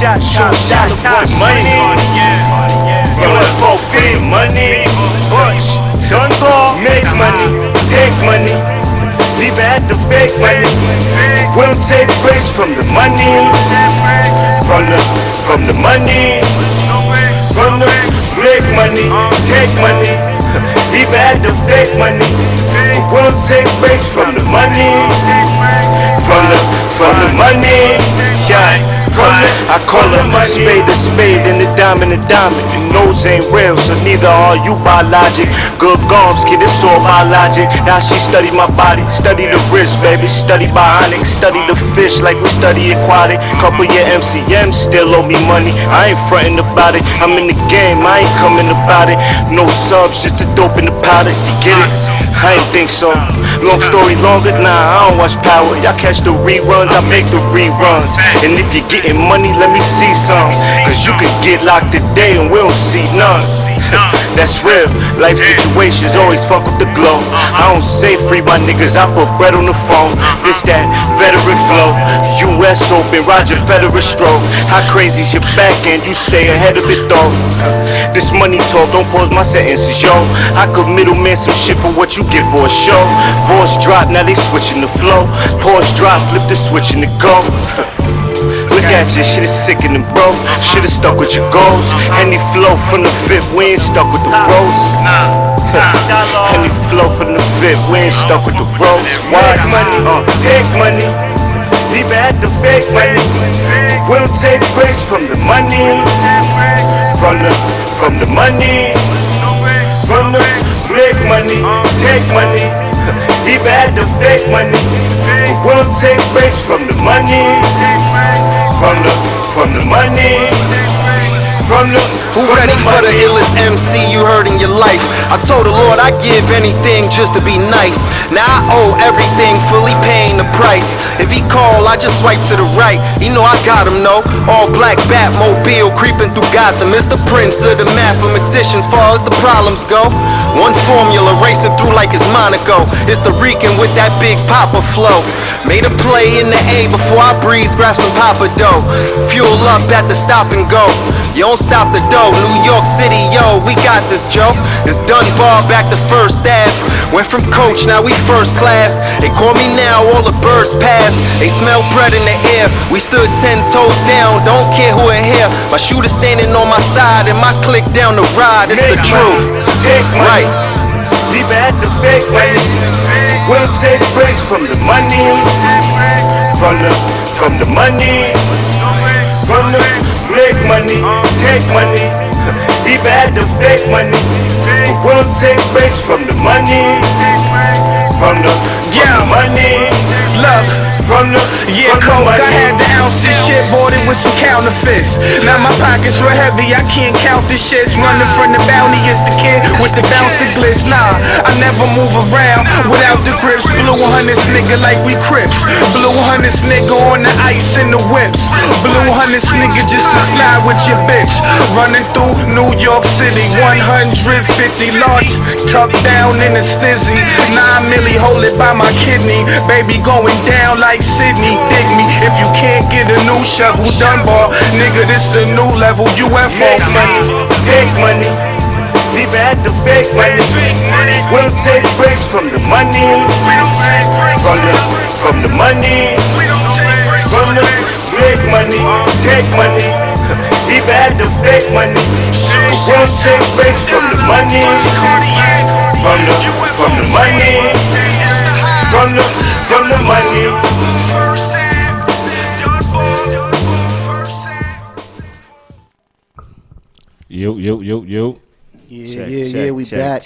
Sureshott, Munny, UFO Fev, Munny, Dunbar, make money, take money, leave it at the fake money. We don't take breaks from the money, from the money, from the make money, take money, leave it at the fake money. We don't take breaks from the money, from the money, yeah. I call a spade a spade and a diamond. And those ain't real, so neither are you biologic. Good gums, kid, it's all biologic. Now she study my body, study the wrist, baby, study bionics, study the fish like we study aquatic. Couple your MCMs still owe me money. I ain't frontin' about it. I'm in the game, I ain't coming about it. No subs, just the dope in the powder. You get it? I ain't think so. Long story longer, nah, I don't watch Power. Y'all catch the reruns, I make the reruns. And if you're getting money, let me see some. Cause you could get locked today and we don't see none. That's real. Life situations always fuck with the glow. I don't say free my niggas, I put bread on the phone. This that veteran flow. US Open, Roger Federer stroke. How crazy's your back end? You stay ahead of it though. This money talk, don't pause my sentences, yo. I could middleman some shit for what you get for a show. Voice drop, now they switching the flow. Pause drop, flip the switch and it go. Look at you, shit is sickening, bro. Shit is stuck with your goals. Any flow from the fifth, we ain't stuck with the bros. Any flow from the fifth, we ain't stuck with the bros. Wide money, take money, leave it at the fake money. We don't take breaks from the money, from the money, from the make money, take money, leave it at the fake money. We don't take breaks from the money, from the money, Who ready for the illest MC you heard in your life? I told the Lord I'd give anything just to be nice. Now I owe everything, fully paying the price. If he call, I just swipe to the right. You know I got him, no. All black Batmobile creeping through Gotham. It's the prince of the mathematicians, far as the problems go. One formula racing through like it's Monaco. It's the Rican with that big Papa flow. Made a play in the A before I breeze, grab some Papa dough. Fuel up at the stop and go. You don't stop the dough. New York City, yo, we got this, Joe. It's Dunbar back to First Ave. Went from coach, now we first class. They call me now, all the birds pass. They smell bread in the air. We stood 10 toes down, don't care who in here. My shooter standing on my side and my click down the ride. It's the truth. Take money, right. leave it at the fake money. We don't take breaks from the money, from the money, from the make money, take money, leave it at the fake money. We don't take breaks from the money, from the money. Love, coke, I had the ounces shit, bought it with some counterfeits. Now my pockets were heavy, I can't count the shits. Running from the bounty is the kid with the bouncy glitz. Nah, I never move around without the grips. Blue 100s nigga like we Crips. Blue 100s nigga on the ice in the whips. Blue 100s nigga just to slide with your bitch. Running through New York City, 150 large, tucked down in the stizzy. 9 milli, hold it by my kidney. Baby going down like Sydney, dig me. If you can't get a new shovel, Dunbar, nigga, this a new level. UFO Fev, take money, leave it at the fake money. We don't take breaks from the money, from the money, from the make money, take money, leave it at the fake money. We don't take breaks from the money, from the money, from the money. Yo. Yeah, we back.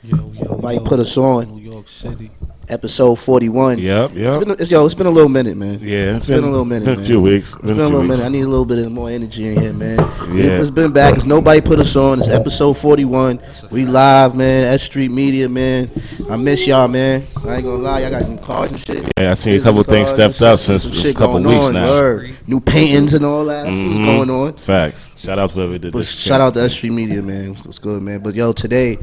Nobody put us on. New York City. Episode 41. Yep. It's been a little minute, man. Yeah, it's been a little minute, man. A few weeks. It's been a little minute. I need a little bit of more energy in here, man. Yeah. It's been back. It's Nobody Put Us On. It's episode 41. We live, man. S Street Media, man. I miss y'all, man. I ain't gonna lie. Y'all got new cars and shit. Yeah, I seen a couple things stepped up since a couple weeks now. Word. New paintings and all that. That's what's going on. Facts. Shout out to whoever did this. Shout out to S Street Media, man. What's good, man? But yo, today,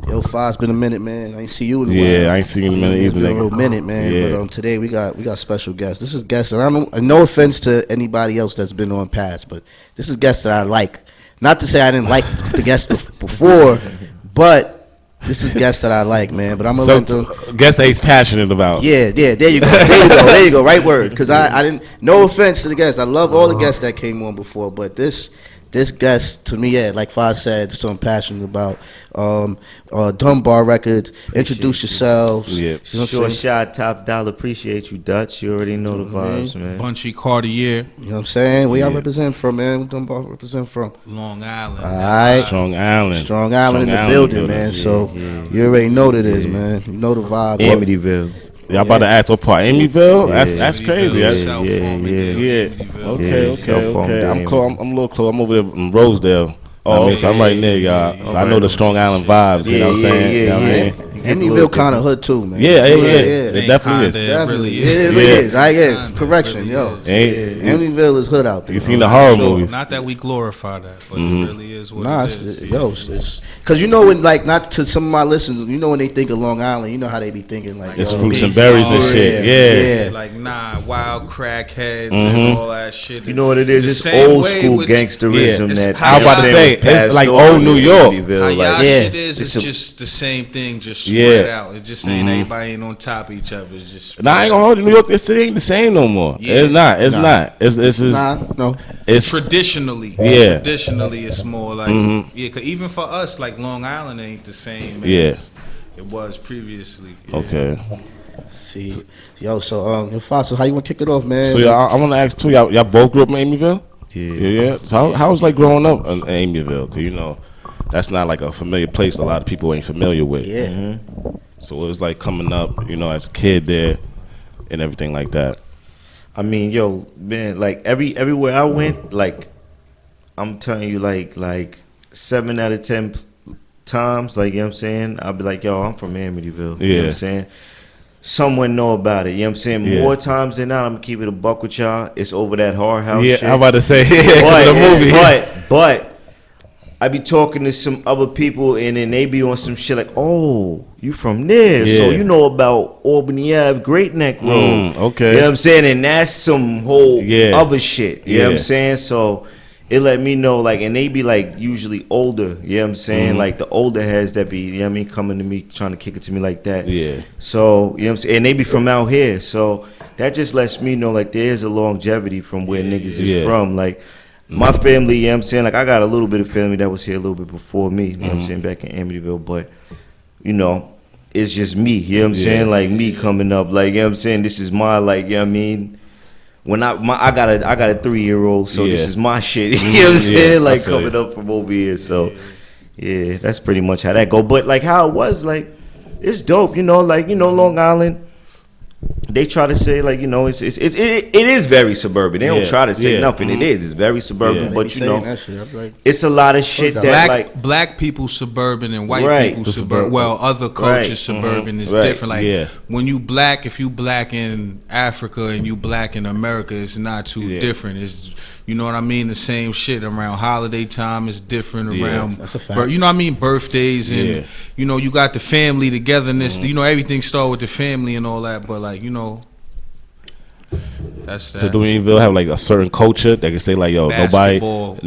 Fiv's been a minute, man. I ain't see you in a while. Yeah, I ain't seen him in a minute either. A little minute, man. Yeah. But today we got special guests. This is guests, and no offense to anybody else that's been on past, but this is guests that I like. Not to say I didn't like the guests before, but this is guests that I like, man. But I'm gonna let them. Guests that he's passionate about. Yeah. There you go. There you go. Right word. Because I didn't. No offense to the guests. I love all the guests that came on before, but this guest to me, yeah, like Faz said, so I'm passionate about. Dunbar Records. Introduce yourselves. Yeah. You know Sureshott, top dollar. Appreciate you, Dutch. You already know the vibes, man. Bunchycartier. You know what I'm saying? Where y'all represent from, man? Where Dunbar represent from? Long Island. All right. Strong Island. Strong Island in the building, man. Yeah, so you already know what it is, man. You know the vibe. Amityville. Y'all about to ask what part? Amyville? Yeah. That's crazy. Yeah. Okay. I'm a little close. I'm over there in Rosedale. So I'm right near y'all. So I know the Strong Island vibes. You know what I'm saying? You know what I mean? Amyville kind of hood too, man. Yeah. It definitely is. It really It is. I get correction, yo. Amyville is hood out there. You seen the horror movies? Not that we glorify that, but it really is what it is. It's because you know when, like, not to some of my listeners, you know when they think of Long Island, you know how they be thinking like it's fruits and berries and shit. Yeah. Like wild crackheads and all that shit. You know what it is? It's old school gangsterism. That I was about to say it's like old New York. How y'all shit is, it's just the same thing, just spread out. It just ain't everybody ain't on top of each other. It's just. Nah, I ain't gonna hold you. New York, it ain't the same no more. Yeah. It's not. It's just no. It's traditionally. Yeah. Traditionally, it's more like cause even for us, like Long Island ain't the same as it was previously. Yeah. Okay. See, yo, so Fossil, how you want to kick it off, man? So I want to ask too. Y'all both grew up in Amyville? Yeah. So how was like growing up in Amyville? Cause you know that's not like a familiar place. A lot of people ain't familiar with. Yeah. So it was like coming up, you know, as a kid there, and everything like that. I mean, yo, man, like everywhere I went, like I'm telling you, like 7 out of 10 times, like, you know what I'm saying, I'll be like, yo, I'm from Amityville. You know what I'm saying? Someone know about it. You know what I'm saying? More times than not, I'm gonna keep it a buck with y'all. It's over that horror house shit. I'm about to say the movie. But I be talking to some other people, and then they be on some shit like, oh, you from there, so you know about Albany Ave, Great Neck Road. Okay. You know what I'm saying? And that's some whole other shit. You know what I'm saying? So it let me know, like, and they be like usually older. You know what I'm saying? Like the older heads that be, you know what I mean, coming to me, trying to kick it to me like that. Yeah. So, you know what I'm saying? And they be from out here. So that just lets me know, like, there is a longevity from where niggas is from. Like, my family, you know what I'm saying? Like, I got a little bit of family that was here a little bit before me, you know what I'm saying, back in Amityville. But, you know, it's just me, you know what I'm saying? Like, me coming up, like, you know what I'm saying? This is my, like, you know what I mean? When I got a 3-year-old, so this is my shit, you know what I'm saying? Like, coming up from over here. So, yeah, that's pretty much how that go. But, like, how it was, like, it's dope, you know? Like, you know, Long Island, they try to say, like, you know, it is very suburban. They don't try to say nothing. It is. It's very suburban, but you know, it's a lot of shit that black people suburban and white people suburban. Well, other cultures suburban is different. Like when you black, if you black in Africa and you black in America, it's not too different. It's, you know what I mean? The same shit around holiday time is different around. That's a fact. You know what I mean? Birthdays and you know, you got the family togetherness. You know, everything start with the family and all that. But like, you know, that's that. So do Amityville have like a certain culture that can say like, yo, basketball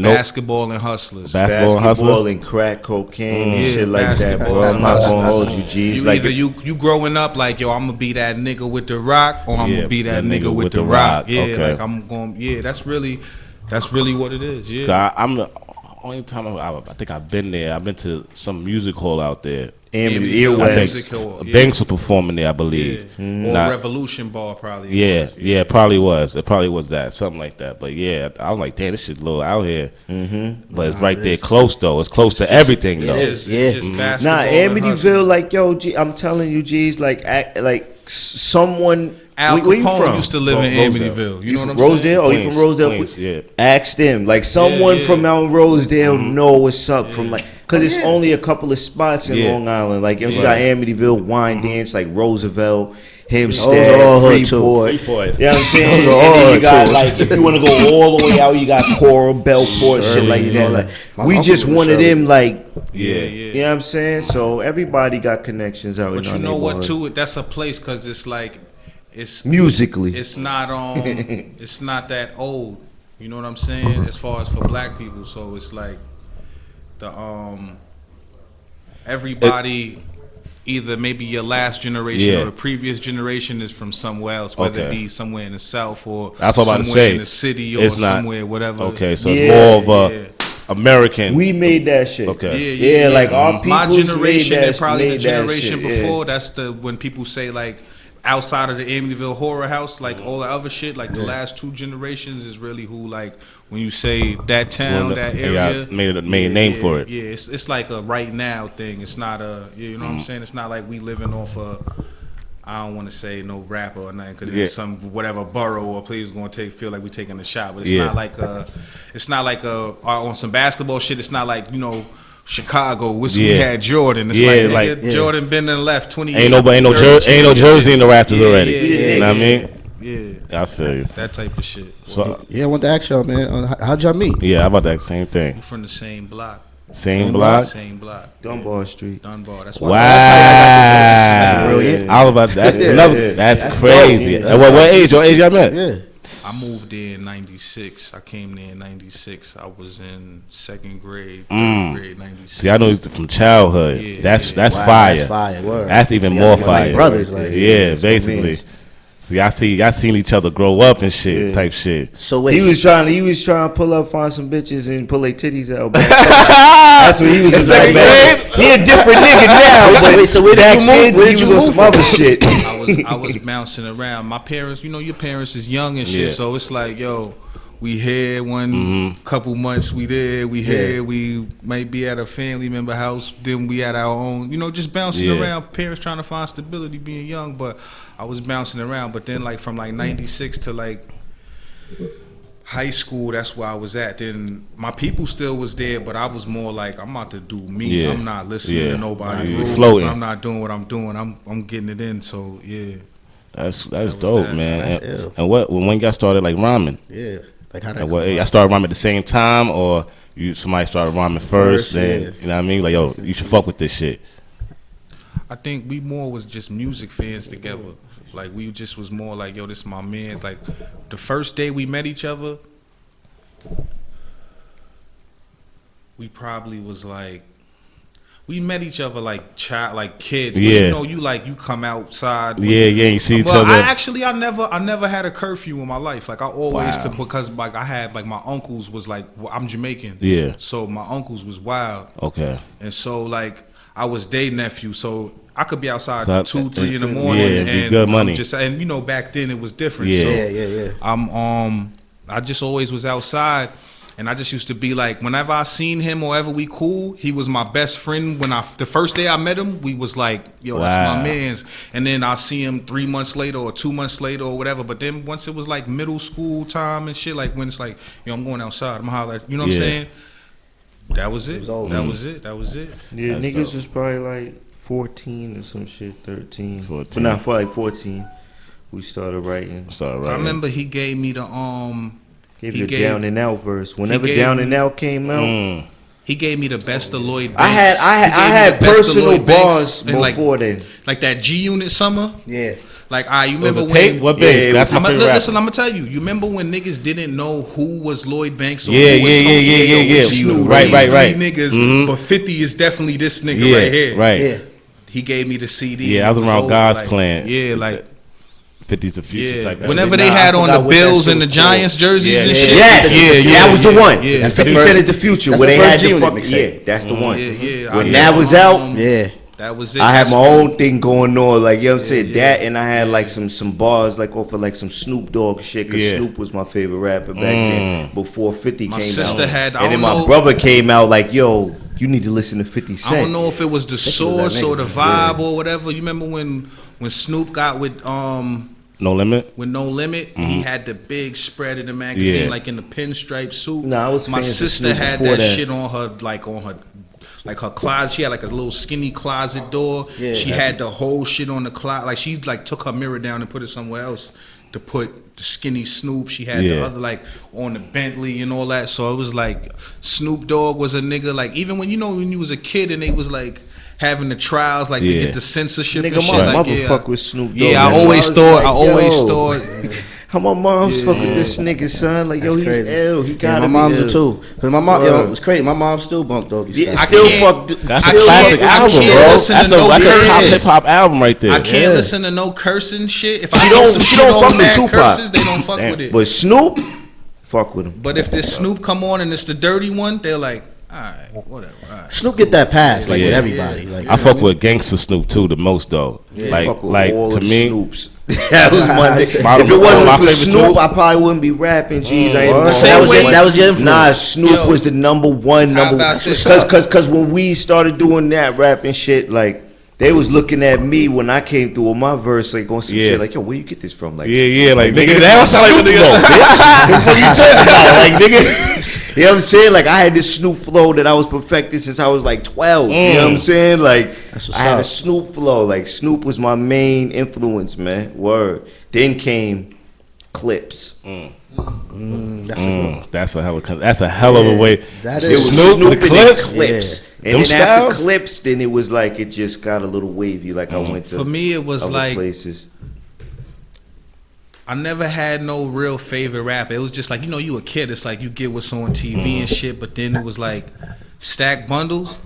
and hustlers, basketball and crack cocaine and shit like that, bro. I'm not gonna hold you, G's. Like you growing up like, yo, I'm gonna be that nigga with the rock, or I'm gonna be that nigga with the rock. Like I'm going. That's really what it is. Yeah. I'm the only time I think I've been there. I've been to some music hall out there. Banks was performing there, I believe. Or Revolution Bar probably. It probably was. It probably was that, something like that. But yeah, I was like, damn, this shit's a little out here. But it's right there, close though. It's close to everything though. It's just basketball. Nah, Amityville, like, yo, I'm telling you, G's, like someone. Al Capone used to live in Amityville. You know what I'm Rosedale? saying? Oh, you from Rosedale? Queens, Ask them. Like, someone from out Rosedale know what's up from, like, because it's only a couple of spots in Long Island. Like, you got Amityville, Wine Dance, like Roosevelt, Hempstead, all hood, Freeport. too. Freeport. You know what I'm saying? Those are And all then you hood, got too. like, if you want to go all the way out, you got Coral, Belfort, shit like that. Like, My we uncle just was one of Shirley. them, like, Yeah. you know what I'm saying? So everybody got connections out in But our you know what, neighborhood. too? That's a place because it's like, it's Musically. it's not it's not that old. You know what I'm saying? As far as for black people, so it's like the everybody. Either maybe your last generation or the previous generation is from somewhere else, whether it be somewhere in the South or That's what I'm about to somewhere say. in the city or It's not- somewhere, whatever. Okay, so Yeah, it's more of a American. We made that shit. Okay. Yeah, like our peoples my generation made and probably the made that generation shit, yeah. before. That's the when people say like outside of the Amityville Horror House, like all the other shit, like the last two generations is really who like when you say that town, that They area, got made a name for it. Yeah, it's like a right now thing. It's not a you know what I'm saying. It's not like we living off a. I don't want to say no rapper or nothing because it's some whatever borough or place is going to feel like we taking a shot, but it's not like on some basketball shit. It's not like Chicago. We had Jordan. It's like Jordan been and left 20 years. Ain't no jersey in the rafters already. You know what I mean? Yeah, I feel you. that type of shit. So I want to ask y'all, man, how'd y'all meet? yeah, how about that same thing? We from the same block. Same block. Same block. Dunbar Street. Dunbar. That's Wow. why. That's brilliant. I was about that's another. That's crazy. And what age? What age y'all met? Yeah. I moved there in '96. I came there in '96. I was in second grade, third grade, '96. See, I know you from childhood. Yeah, that's yeah. fire. That's fire. Word. That's even So more y'all fire. like brothers, like yeah, basically. See, y'all seen each other grow up and shit, type shit. So wait, He was trying to pull up, find some bitches and pull their titties out. That's what he was doing. He a different nigga now. wait, so where did you move? Where did you on move some from? other shit? I was bouncing around. My parents, your parents is young and shit, Yeah. so it's like, yo, we here one couple months, we there, we here, we might be at a family member house, then we at our own, just bouncing around. Parents trying to find stability, being young, but I was bouncing around. But then like from like '96 to like high school, that's where I was at. Then my people still was there, but I was more like, I'm about to do me. Yeah. I'm not listening to nobody. You rules. floating. I'm not doing what I'm doing. I'm getting it in. So yeah. That's dope, that. man. That's ill. And when y'all started like rhyming? Yeah. Like how that And come y'all about? started rhyming at the same time, or somebody started rhyming first, then yeah. you know what I mean? Like, yo, you should fuck with this shit. I think we more was just music fans together. Like we just was more like, yo, this is my man's. Like the first day we met each other, we probably was like, we met each other like kids. But Yeah. you come outside. Yeah, you see each Well, other. I never had a curfew in my life. Like I always could, because like I had like my uncles was like, I'm Jamaican. Yeah. So my uncles was wild. Okay. And so like I was their nephew, so I could be outside So, 2, 3 in the morning, yeah, be and good money. back then it was different. Yeah. So Yeah. I just always was outside, and I just used to be like, whenever I seen him or ever we cool, he was my best friend. The first day I met him, we was like, yo, that's Wow. my man's. And then I see him 3 months later or 2 months later or whatever. But then once it was like middle school time and shit, like when it's like, yo, I'm going outside, I'm holler at you, know what I'm Yeah. saying? That was it. over. That was it. Yeah, That's niggas dope. was probably like 14 or some shit, 13. 14. But not for like 14. We started writing. I remember he gave me the Gave He you the gave- Down and Out verse. Whenever gave Down me- and Out came out, he gave me the best of Lloyd Banks. I had He gave me the best of personal Lloyd Banks bars and, like, before then. like that G Unit summer. Yeah. Like you Was remember it when? tape? What Banks? Yeah, That's my favorite rapper. Listen, I'm gonna tell you. You remember when niggas didn't know who was Lloyd Banks or Yeah, who was yeah, Tony? yeah, Yo, yeah, we yeah. just knew Right, these right, three right. niggas, but 50 is definitely this nigga Yeah, right here. right. Yeah. He gave me the CD. Yeah, I was It around over, God's like, Clan. Yeah, like 50's the future yeah. type. Whenever Nah, they had I on forgot the what that Bills shit and the was Giants jerseys and Yeah. shit. Yes, that was the one. Yeah, That's the He first- said it's the future. that's Where the they had first the G-Unit fuck, mixtape. yeah, that's the one. yeah. When I that know, was out, Yeah. that was it. I had That's my when- own thing going on, like, you know what I'm saying, yeah. that, and I had like some bars like off of like some Snoop Dogg shit, cause Yeah. Snoop was my favorite rapper back then, before 50 My came sister out. had- I and then don't my know- brother came out like, yo, you need to listen to 50 Cent. I don't know if it was the was that source or nigga. the vibe or whatever. You remember when Snoop got with No Limit. No Limit, he had the big spread in the magazine, Yeah. like in the pinstripe suit. Nah, I was My fans of sister Snoop had before that that. shit on her, like on her like her closet. She had like a little skinny closet door. Yeah. She had the whole shit on the closet. Like she like took her mirror down and put it somewhere else to put the skinny Snoop. She had the other like on the Bentley and all that. So it was like Snoop Dogg was a nigga. Like even when you was a kid and they was like having the trials like to get the censorship Nigga, and shit. my Like, mother fuck with Snoop Dogg. Yeah, I always thought. How my mom's fuck with this nigga, son? Like, yo, he's ill. He gotta my be mom's ill. too. Cause my mom, yo, it was crazy. My mom still bumped Doggy Style. Yeah, still fuck. That's still a classic fuck- album, can't bro. listen That's to no a top curses. hip hop album right there. I can't listen to no cursing shit. If She I don't- know some she shit don't on fuck with mad Tupac. curses, they don't fuck with it. But Snoop, fuck with him. But if this Snoop come on and it's the dirty one, they're like, all right, whatever. All right. Snoop get that pass like with Yeah. everybody. Like I fuck with Gangsta Snoop too the most though. Fuck with Like all to the me, Snoops. That was my nigga. My- If it my wasn't for favorite Snoop, Snoop. I probably wouldn't be rapping. Jeez, I ain't even Same gonna way- lie. that was your influence. Nah, Snoop Yo. was the number one. How about this? Cause when we started doing that rapping shit, like they was looking at me when I came through with my verse, like on some shit, like, yo, where you get this from? Like, like nigga, niggas that was Snoop like the flow, nigga. bitch. What you talking about? Like, nigga, you know what I'm saying? Like, I had this Snoop flow that I was perfecting since I was like 12. You know what I'm saying? Like, That's what's I had up. a Snoop flow. Like, Snoop was my main influence, man. Word. Then came Clips. that's a good one. That's a hell of a way. That It is was Snoop, Snoop the and then Clips. Clips. And Them then after styles? Clips, then it was like it just got a little wavy. Like I went to For me, it was other like places. I never had no real favorite rapper. It was just like, you a kid. It's like you get what's on TV and shit. But then it was like stack bundles.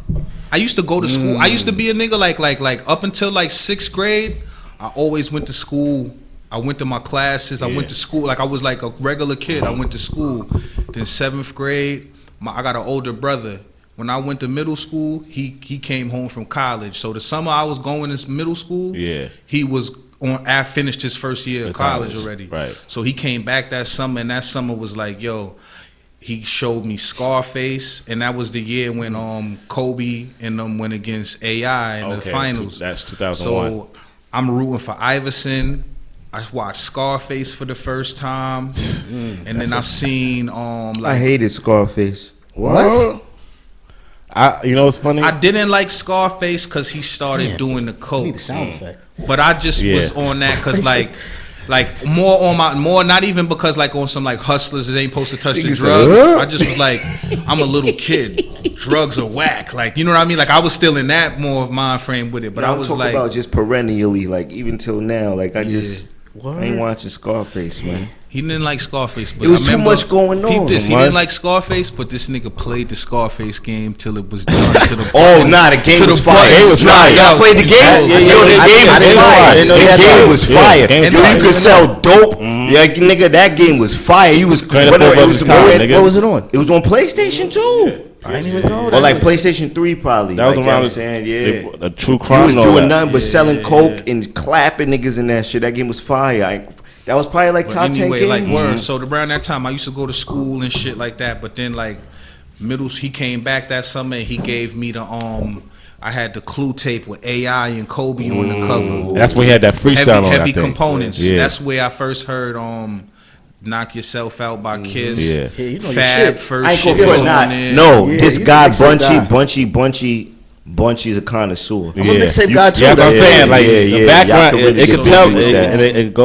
I used to go to school. I used to be a nigga like up until like 6th grade. I always went to school. I went to my classes. I went to school. Like I was like a regular kid. I went to school. Then 7th grade, I got an older brother. When I went to middle school, he came home from college. So the summer I was going to middle school, he was I finished his first year of college already. Right. So he came back that summer, and that summer was like, yo, he showed me Scarface, and that was the year when Kobe and them went against AI in the finals. That's 2001. So I'm rooting for Iverson. I watched Scarface for the first time, and then I seen I hated Scarface. What? You know what's funny? I didn't like Scarface because he started doing the I coke. need a sound effect. But I just was on that because like more not even because like on some like hustlers that ain't supposed to touch the drugs. I just was like, I'm a little kid. Drugs are whack. Like, you know what I mean? Like I was still in that more of mind frame with it. But I was talking like, about just perennially, like even till now, like I ain't watching Scarface, man. he didn't like Scarface. But It was I too remember- much going on. Peep this, he Much. didn't like Scarface, but this nigga played the Scarface game till it was done. To the Oh, nah, the game To was the fire. buttons Game was dry. fire. Y'all Yo, played the game? yeah, Yo, the I game was didn't know fire. that. I didn't know The that. game was Yeah, fire. game was Yo, fire. you could sell dope. Yeah, nigga, that game was fire. You was Trying to whatever, fuck it up was his time, the- nigga. What was it on? It was on PlayStation 2. I didn't even know Or that. like PlayStation 3 probably. That was like, around you know what I'm saying, yeah. a true You crime. was and all doing that. nothing but selling coke and clapping niggas in that shit. That game was fire. That was probably like But top 10 anyway, games. like word. So around that time, I used to go to school and shit like that. But then like he came back that summer and he gave me the I had the Clue tape with AI and Kobe on the cover. That's when he had that freestyle on. I Heavy think. components. Yeah. That's where I first heard "Knock Yourself Out" by Kiss. Yeah. Yeah, you know your Fab shit. first I ain't shit gonna was front, on nah. there. No, Yeah, this you guy the mixtape Bunchy's a connoisseur. I'm a mixtape guy too. Yeah, that's what I'm though. saying. Like yeah, the yeah. background, Y'all could really it could get tell, busy with that. and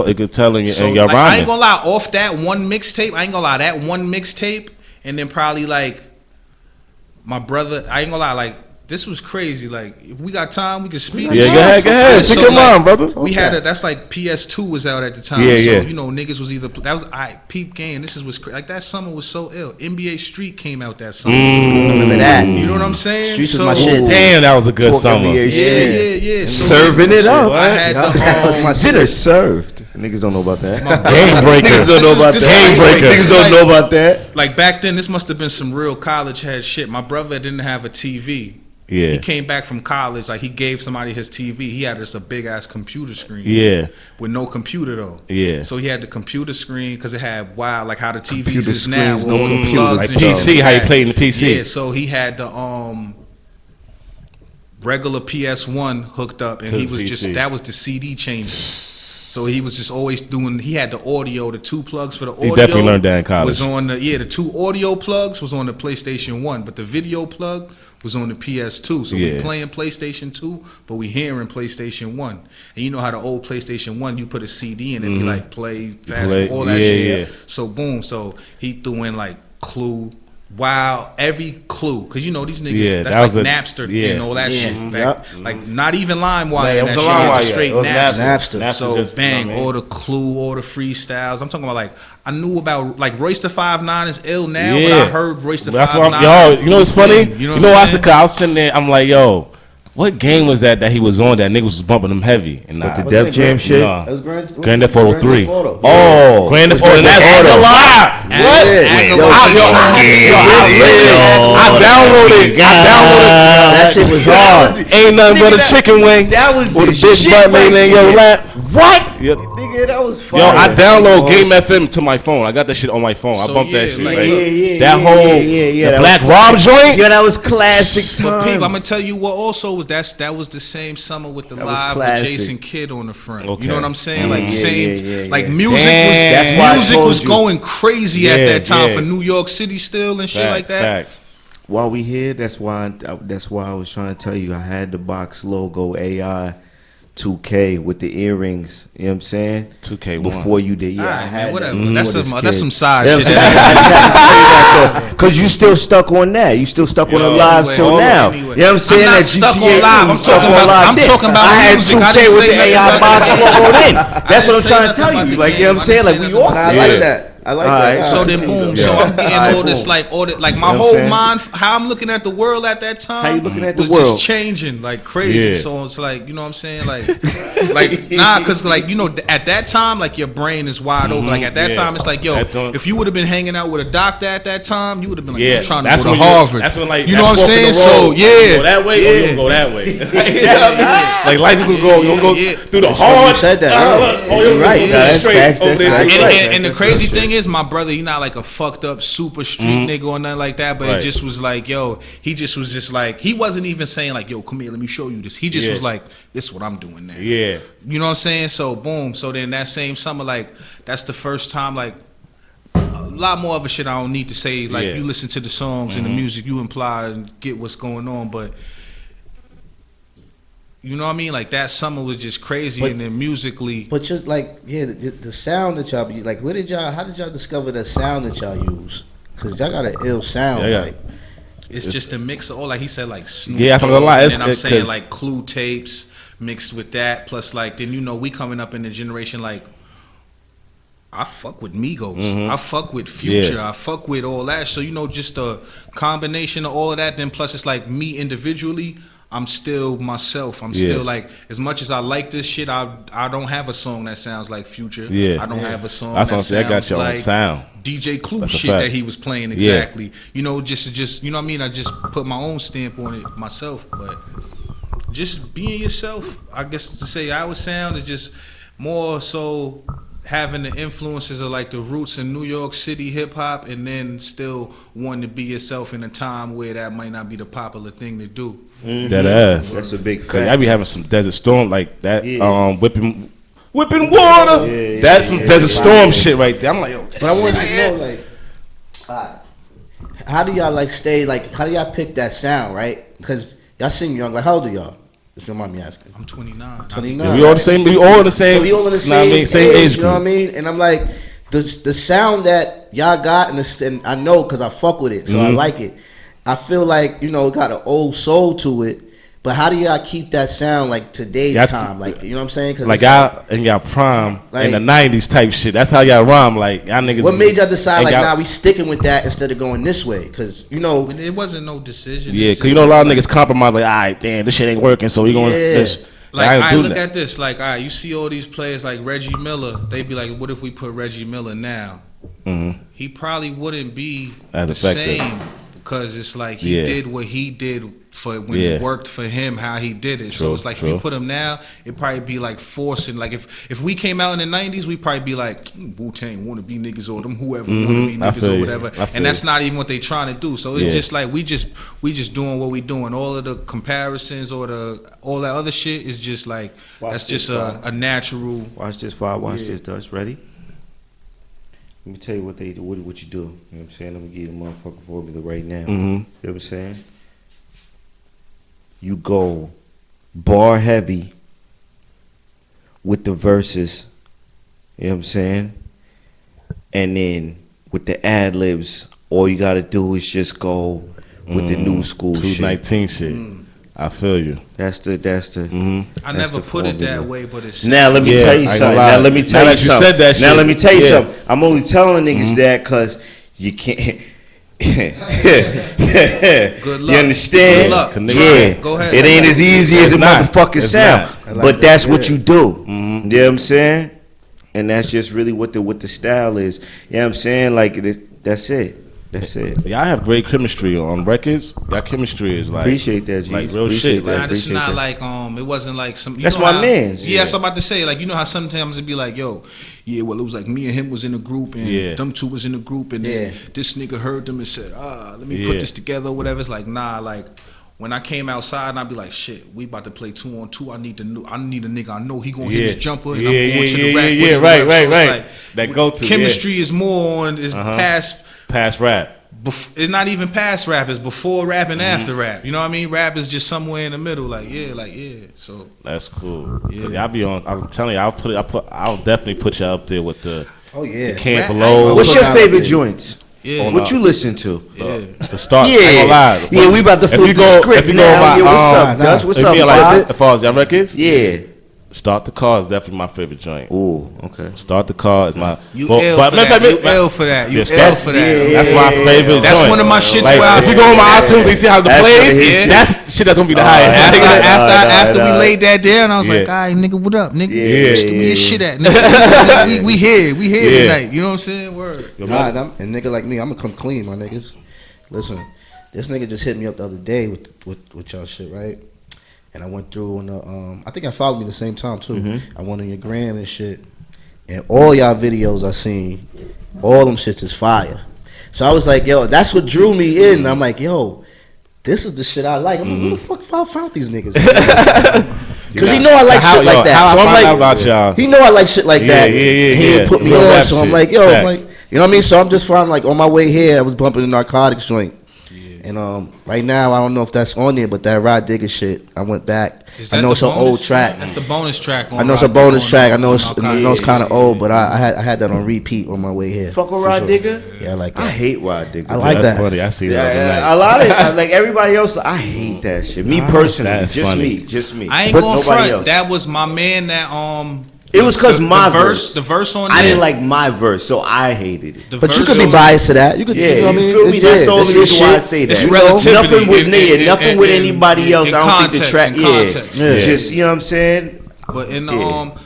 it could tell in So your like, I rhyming. ain't gonna lie, off that one mixtape, I ain't gonna lie, that one mixtape, and then probably like my brother, I ain't gonna lie, like this was crazy. Like if we got time, we can speak. Yeah, go ahead. So, Take your like, mind, brother. We had that's like PS2 was out at the time. Yeah, so, yeah. you know, niggas was either that was peep game. This was like that summer was so ill. NBA Street came out that summer. Remember that? You know what I'm saying? Streets was my shit. Damn, that was a good summer. Yeah. So Serving it up. I had the Dinner served. Niggas don't know about that. Game breaker. Niggas don't know about This that. is crazy. Niggas don't know about that. like back then, this must have been some real college head shit. My brother didn't have a TV. Yeah. He came back from college, like he gave somebody his TV. He had just a big ass computer screen. Yeah. With no computer though. Yeah. So he had the computer screen because it had like how the TVs Computer is now. screens, with no all the computer. plugs Like and shit PC, how you that. play in the PC. Yeah. So he had the regular PS1 hooked up, and To he the was PC. just that was the CD changer. So he was just always doing. He had the audio, the 2 plugs for the audio. He definitely learned that in college. Was on the 2 audio plugs was on the PlayStation 1, but the video plug was on the PS2. So we playing PlayStation 2, but we hearing PlayStation 1. And you know how the old PlayStation 1, you put a CD in it, be like play fast, all that shit. Yeah. So boom, so he threw in like Clue. Wow, every clue, cause you know these niggas. That's like Napster and all that shit. Back, like not even LimeWire. That shit was straight Napster. So bang, all the Clue, all the freestyles. I'm talking about like I knew about like Royce the 5'9" is ill now, but I heard Royce the 5'9". Yo, you know what's funny? You know I was sitting there. I'm like, yo. What game was that he was on that niggas was bumping him heavy? And the Def Jam shit? It was Grand Theft Auto 3. Oh. Grand Theft Auto. That's a lot. What? I downloaded. That shit was hard. Ain't nothing but a chicken wing. That was with the a big shit butt right in your lap. What? Nigga, that was fire. Yo, I download Game FM to my phone. I got that shit on my phone. I bumped that shit. That whole the Black Rob joint. Yeah, that was classic times. But people, I'm gonna tell you what. Also, was that was the same summer with the live with Jason Kidd on the front. Okay. You know what I'm saying? Like like music was going crazy at that time for New York City still and shit like that. Facts. While we here, that's why I was trying to tell you I had the box logo AI 2K with the earrings, you know what I'm saying? 2K1. Before you did, I had whatever. That's some side shit. Cause you still stuck on that. You still stuck on the lives till now. You know what I'm saying? I'm not stuck on live. I'm talking about I had music. 2K with the AI box logo in. That's what I'm trying to tell you. Like, you know what I'm saying? Like, we all I like that. I like that. So then, boom. So I'm getting all this, like my whole mind, how I'm looking at the world at that time. How you looking at the world? Was just changing like crazy. So it's like, you know what I'm saying, like cause like you know at that time, like your brain is wide open. Like at that time, it's like, yo, if you would have been hanging out with a doctor at that time, you would have been like, I'm trying to go to Harvard. That's when like you know what I'm saying. So you go that way, or you gonna go that way. Like life is gonna go. You gonna go through the hard. You said that. You're right. That's facts. And the crazy thing is, my brother, he not like a fucked up super street nigga or nothing like that, but it just was like, yo, he just was just like, he wasn't even saying like, yo, come here, let me show you this. He just was like, this is what I'm doing now. Yeah. You know what I'm saying? So boom. So then that same summer, like, that's the first time, like, a lot more of a shit I don't need to say. Like, you listen to the songs and the music, you imply and get what's going on, but you know what I mean? Like that summer was just crazy, and then musically. But just like the sound that y'all be like, how did y'all discover the sound that y'all use? Cause y'all got an ill sound. Like it's just a mix of all, like he said, like Snoop. Yeah, I'm gonna lie. And I'm saying like Clue tapes mixed with that, plus like then you know we coming up in the generation like. I fuck with Migos. I fuck with Future. I fuck with all that. So, you know, just a combination of all of that. Then plus it's like me individually, I'm still myself. I'm still like, as much as I like this shit, I don't have a song that sounds like Future. I don't have a song that sounds like DJ Clue shit that he was playing exactly. You know, just you know what I mean? I just put my own stamp on it myself. But just being yourself, I guess to say our sound is just more so having the influences of like the roots in New York City hip hop, and then still wanting to be yourself in a time where that might not be the popular thing to do. That ass. That's a big fact. I be having some Desert Storm like that. Whipping water. That's some Desert Storm shit right there. I'm like, yo. But I wanted to know like, how do y'all like stay like? How do y'all pick that sound, right? Because y'all seem young. Like, how old are y'all? If you don't mind me asking. I'm 29. 29. Yeah, we all the same. We all in the same. So we all in the same, age. You know what I mean? And I'm like, the sound that y'all got, and I know because I fuck with it, so I like it. I feel like, you know, it got an old soul to it. But how do y'all keep that sound like today's time? Like, you know what I'm saying? Cause like y'all in y'all prime like, in the 90s type shit. That's how y'all rhyme. Like y'all niggas. What made y'all decide like, nah, we sticking with that instead of going this way? Cause you know, it wasn't no decision. Yeah, cause you know a lot of niggas compromise. Like, all right, damn, this shit ain't working, so we going this. Like, I look at this. Like, all right, you see all these players like Reggie Miller. They be like, what if we put Reggie Miller now? He probably wouldn't be the same. Cause it's like he did what he did for when it worked for him, how he did it. So it's like if you put him now, it'd probably be like forcing. Like if we came out in the 90s, we'd probably be like Wu-Tang wanna be niggas or them whoever wanna be niggas or whatever. And that's not even what they trying to do. So it's just like we just doing what we doing. All of the comparisons or all that other shit is just like that's just a natural. Watch this, Bob. Watch this, Dutch. Ready? Let me tell you what you do. You know what I'm saying? I'm gonna give you the motherfucking formula right now. You know what I'm saying? You go bar heavy with the verses. You know what I'm saying? And then with the ad libs, all you gotta do is just go with the new school 219 shit. I feel you. That's the. I never put it that way, but it's now. Let me tell you something. Now let me tell you something. Now let me tell you something. I'm only telling niggas that because you can't. Good luck. You understand? Good luck. Yeah. Go ahead. It ain't as easy as it motherfucking sound, but that's what you do. You know what I'm saying? And that's just really what the style is. You know what I'm saying? Like that's it. That's it. Y'all have great chemistry on records. Y'all chemistry is like appreciate that, G. like real Appreciate shit. that. Nah, this is not like it wasn't like some. That's my man's. Yeah, that's what I'm about to say. Like you know how sometimes it'd be like, yo, yeah, well it was like me and him was in a group and them two was in a group and then this nigga heard them and said, let me put this together or whatever. It's like nah, like. When I came outside, and I'd be like, "Shit, we about to play 2-on-2. I need a nigga. I know he gonna hit his jumper, and I'm going to the rack." Yeah, right. Like, that go to chemistry is more on past rap. It's not even past rap. It's before rap and after rap. You know what I mean? Rap is just somewhere in the middle. Like yeah. So that's cool. Yeah. Y'all be on. I'm telling you, I'll definitely put y'all up there with the. The Camp Below. What's your favorite joints? Yeah. What you listen to? The start. Yeah, we about to flip the script now. What's up, Gus? What's up, Bob? As far as y'all records? Yeah. Start the Car is definitely my favorite joint. Ooh, okay. Start the Car is my. You ill for that. That's my favorite. That's joint. one of my shits. Like, if you go on my iTunes and you see how the plays, that's shit that's gonna be the highest. After we laid that down, I was like, all right, nigga, what up, nigga? Where your shit at? Nigga? we here tonight. You know what I'm saying? Word. Nah, and nigga like me, I'm gonna come clean, my niggas. Listen, this nigga just hit me up the other day with y'all shit, right? And I went through on I think I followed me the same time too. I went on your gram and shit, and all y'all videos I seen, all them shits is fire. So I was like, yo, that's what drew me in. I'm like, yo, this is the shit I like. I'm like, who the fuck found these niggas? Because he know I like shit like that. So I'm like, he know I like shit like that. He didn't put me on. So I'm like, yo, I'm like, you know what I mean? So I'm just fine. Like on my way here, I was bumping the Narcotics joint. And right now, I don't know if that's on there, but that Rod Digga shit, I went back. I know it's an old track. That's the bonus track. I know it's a bonus track. I know it's kind of old, but I had that on repeat on my way here. Fuck with Rod Digga? Yeah, I like that. I hate Rod Digga. I like that. That's funny. I see that. A lot of like everybody else, I hate that shit. Me personally, just me. I ain't going front. That was my man. That It was because my verse. The verse on I didn't like my verse, so I hated it. But you could be biased to that. You could, you know what I mean? Feel me? That's the only reason why I say that. It's relativity. Nothing with anybody else. I don't think the track. Just you know what I'm saying. But in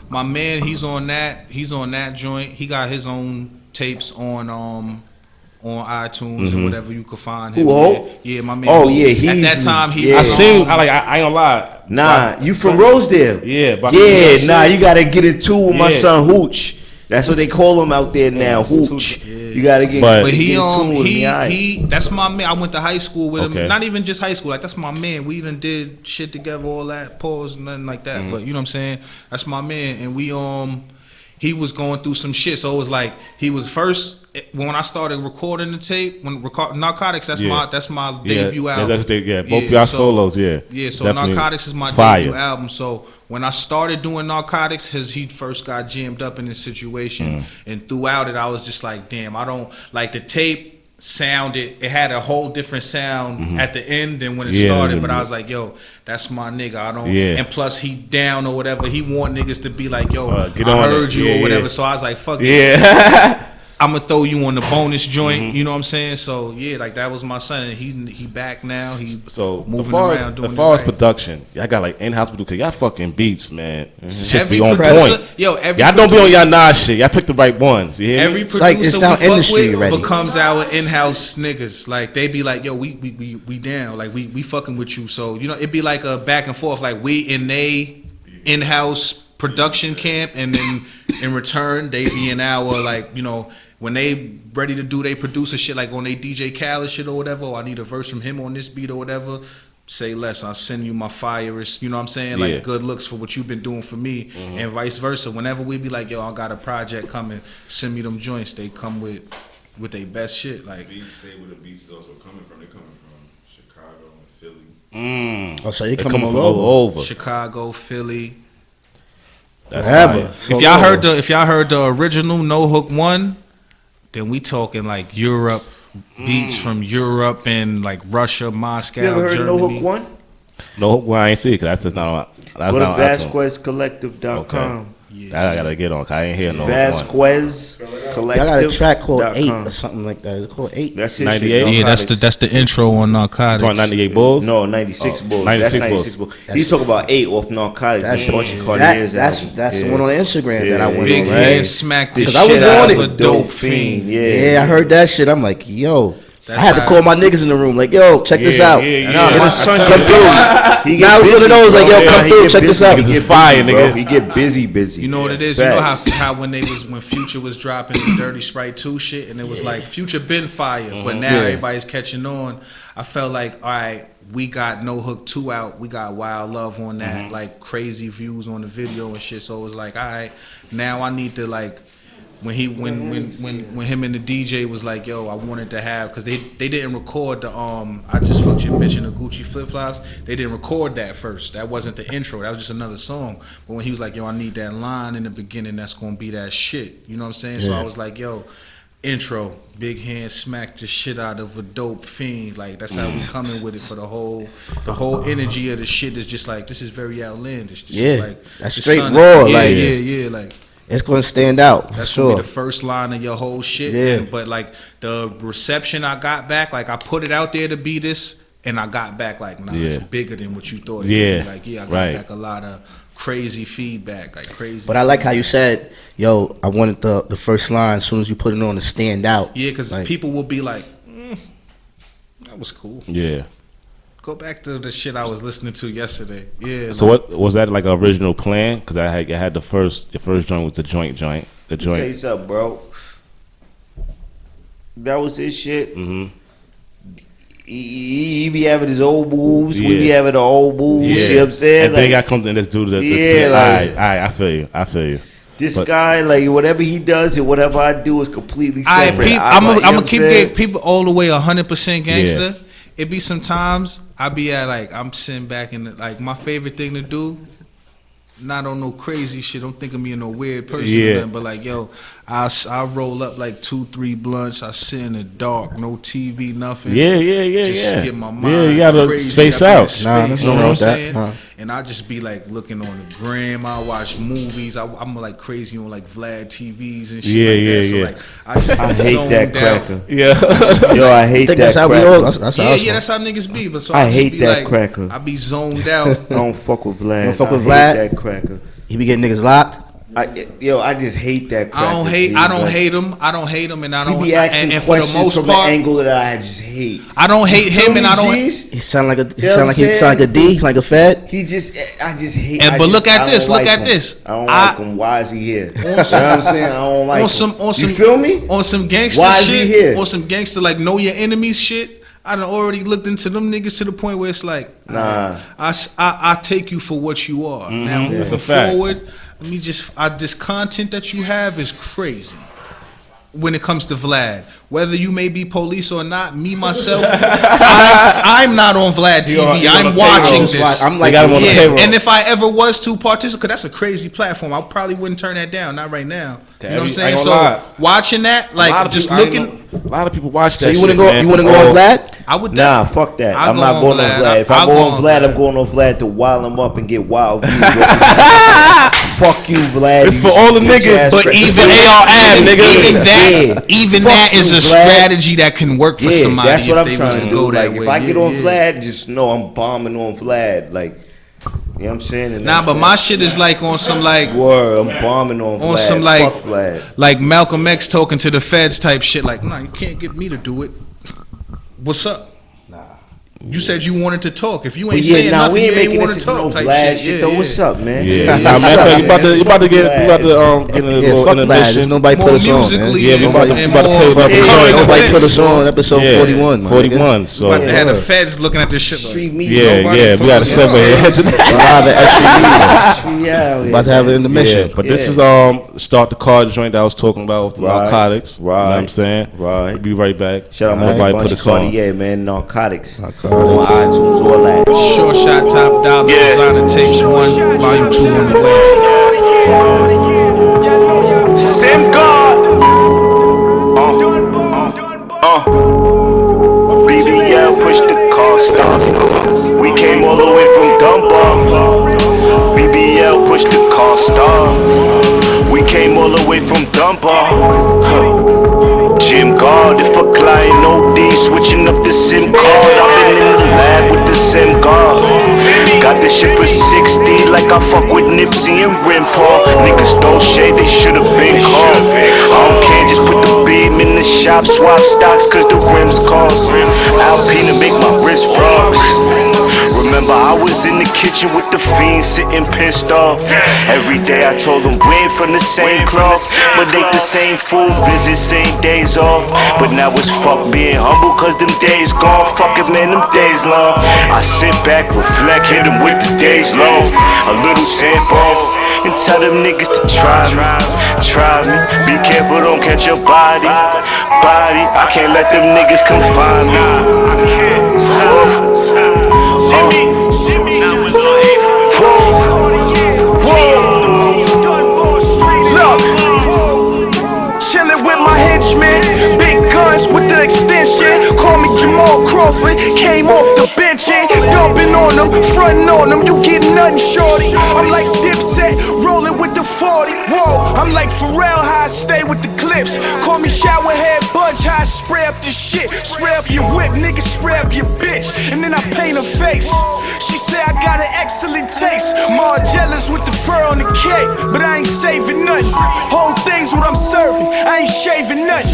my man, he's on that joint. He got his own tapes on iTunes and whatever you could find him. Yeah, my man. Oh yeah, at that time he. I seen. I ain't gonna lie. Nah, you from Rosedale? Yeah. Nah, you gotta get into with my son Hooch. That's what they call him out there now, Hooch. You gotta get. But he that's my man. I went to high school with him. Not even just high school. Like that's my man. We done did shit together, all that, pause, nothing like that. But you know what I'm saying? That's my man, and we he was going through some shit. So it was like he was first when I started recording the tape. When Narcotics, that's my debut album. Both y'all solos, Yeah, so definitely Narcotics is my debut album. So when I started doing Narcotics, he first got jammed up in this situation, and throughout it, I was just like, damn, I don't like the tape. Sounded, it had a whole different sound at the end than when it started, but I was like, yo, that's my nigga. I don't and plus he down or whatever, he want niggas to be like, yo, I heard you or whatever. So I was like, fuck it. I'm gonna throw you on the bonus joint. You know what I'm saying? So yeah, like that was my son, and he back now. He moving around doing as far as right. production, y'all got like in-house production. Y'all fucking beats, man. Shit Every be on producer, point. every y'all don't be on y'all Nas shit. Y'all pick the right ones. You hear Every me? producer like it sound we fuck industry with ready. becomes our in-house niggas. Like they be like, yo, we down. Like we fucking with you. So you know, it'd be like a back and forth. Like we in they in-house production camp, and then in return they be in our, like, you know, when they ready to do they producer shit, like on they DJ Khaled shit or whatever, or I need a verse from him on this beat or whatever, say less, I'll send you my fires, you know what I'm saying, like good looks for what you've been doing for me, and vice versa. Whenever we be like, yo, I got a project coming, send me them joints, they come with their best shit. Like Beats say where the beats also coming from. They coming from Chicago and Philly. Oh, so they They coming coming all from over. all over. Chicago, Philly. That's Wherever. fire. If y'all heard the original No Hook 1, then we talking like Europe, beats from Europe and like Russia, Moscow, You ever heard Germany. No Hook One? No, well, I ain't see it because that's just not on. That's Go to not on iTunes. VasquezCollective.com. I gotta get on. 'Cause I ain't hear no one. Vasquez Collective. Y'all got a track called 8 or something like that. Is it called 8? That's his 98? shit. Yeah, Narcotics. that's the intro on Narcotics. 98 Bulls. No, 96 Bulls. 96 That's 96 Bulls. Bulls. He talk about 8 off Narcotics. That's Bunchycartier's That's the one on Instagram that I went Big on. Hand Right? smacked the Because shit I was out on of it. a dope fiend. Yeah, I heard that shit. I'm like, yo. That's I had to how- call my niggas in the room, like, yo, check this out. Nah, my son Come through. He Now get it's one of those, like, yo, bro. come He through, get check busy. this out. He Niggas get is fire, busy, bro. nigga. He get busy. You know what it is? You know how when Future was dropping the Dirty Sprite 2 shit, and it was like Future been fire, but now everybody's catching on. I felt like, all right, we got No Hook 2 out, we got Wild Love on that, like crazy views on the video and shit. So it was like, all right, now I need to like. When him and the DJ was like, yo, I wanted to have, because they didn't record the I Just Fucked Your Bitch in the Gucci Flip Flops. They didn't record that first. That wasn't the intro. That was just another song. But when he was like, yo, I need that line in the beginning, that's gonna be that shit. You know what I'm saying? So I was like, yo, intro, Big Hand smacked the shit out of a dope fiend. Like that's how we coming with it for the whole energy of the shit is just like, this is very outlandish. This is like, that's the straight son- raw. Yeah, like, yeah, like. it's gonna stand out. That's sure. gonna be the first line of your whole shit. Yeah. But like the reception I got back, like I put it out there to be this, and I got back like, nah, it's bigger than what you thought it would be. Like, I got back a lot of crazy feedback, like crazy. But I like how you said, yo, I wanted the first line as soon as you put it on to stand out. Yeah, because like, people will be like, that was cool. Yeah. Go back to the shit I was listening to yesterday. Yeah. So what was that, like, original plan? Because I had the first joint was the joint. The joint. Tell you something, bro. That was his shit. He be having his old moves. We be having the old moves. You know what I'm saying? And like, then I come to this dude. All right, I feel you. This guy, like, whatever he does and whatever I do is completely separate. I'm gonna keep getting people all the way 100% gangster. It be sometimes I be at like, I'm sitting back and like my favorite thing to do, not on no crazy shit. Don't think of me in no weird person, or nothing, but like, yo, I roll up like 2-3 blunts. I sit in the dark, no TV, nothing. Just get my mind you gotta crazy. space I be in out. space, That's you know no what I'm wrong with that. saying? Nah. And I just be like looking on the gram. I watch movies. I'm like crazy on like Vlad TVs and shit like that. So like I hate that cracker. Yeah. Yo, I hate that that's how cracker. we all. That's how that's how niggas be. But so I just hate be that like, cracker. I be zoned out. I don't fuck with Vlad. You don't fuck with I Vlad? hate that cracker. He be getting niggas locked. I just hate that cracker. I don't hate him, and I don't. He be asking and for the questions most from part, an angle that I just hate. I don't hate him, and I don't. He sound like a. He You know sound what like I'm he sound like a D. He's like a Fed. I just hate. And but look at this. Look at this. I don't like him. Why is he here? You know what I'm saying? I don't like him. You feel me? On some gangster Why is shit. he here? On some gangster like know your enemies shit. I done already looked into them niggas to the point where it's like, nah, I take you for what you are. Now moving forward, this content that you have is crazy. When it comes to Vlad, whether you may be police or not, me myself, I'm not on Vlad TV. I'm watching this. I'm like, and if I ever was to participate, because that's a crazy platform, I probably wouldn't turn that down. Not right now. You know what I'm saying? So watching that, like just looking. A lot of people watch that. So you wouldn't go? You wouldn't go on Vlad? I would. Nah, fuck that. I'll I'm not go going on Vlad. If I go on Vlad, I'm going on Vlad to wild him up and get wild views. Fuck you, Vlad. It's for all the niggas, But even that is a strategy that can work for somebody. That's what if I'm they trying was to to do. go that Like, way. if I get on Vlad, just know I'm bombing on Vlad. Like, you know what I'm saying? And Nah, but my shit is like on some like word. I'm bombing on Vlad. some like Fuck Vlad. like Malcolm X talking to the feds type shit. Like, nah, you can't get me to do it. What's up? You said you wanted to talk. If you ain't saying nothing, you ain't want to talk type Vlad shit. though. What's up, man? Yeah, man. You about to get in a little fuck Vlad. There's intermission. nobody More put us on, man. musically Yeah, we about to and put more up the current joint. Nobody events. put us on episode 41, man. 41. So About to have the feds looking at this shit. Like, Street media. yeah, we got to separate heads. Live at extra media. Yeah, About to have it in the mission. But this is start the card joint that I was talking about with the narcotics. You know what I'm saying? Right. We'll be right back. Shout out my Everybody boy put us on. Bunchycartier, man. Narcotics. On iTunes, all that. Sureshott, Top Dollar, Designer Tapes 1, Volume 2 on the way. Same God. BBL push the car stop. We came all the way from Dunbar. BBL push the car stop. We came all the way from Dunbar. Jim Guard, if a client OD, switching up the SIM card. I've been in the lab with the SIM card. Got this shit for 60, like I fuck with Nipsey and Rimpaw. Niggas stole shade, they should've been called. I don't care, just put the beam in the shop, swap stocks, cause the rims cost. Alpine to make my wrist frogs. Remember, I was in the kitchen with the fiends sitting pissed off. Every day I told them we ain't from the same cloth, but they the same food, visit same days off. But now it's fuck being humble, cause them days gone. Fuck it, man, them days long. I sit back, reflect, hit them with the days long. A little sample, and tell them niggas to try me. Be careful, don't catch your body. I can't let them niggas confine me. I can't. Chillin' with my henchmen, big guns with the extension. Call me Jamal Crawford, came off the bench and dumping on them, frontin' on them. You get nothing, shorty. I'm like Dipset, rolling with the 40. Whoa, I'm like Pharrell, how I stay with the clips. Call me showerhead Bunch, how I spray up this shit. Spray up your whip, nigga, spray up your bitch, and then I paint her face. She say I got an excellent taste. More jealous with the fur on the cake, but I ain't saving nothing. Whole thing's what I'm serving, I ain't shaving nothing.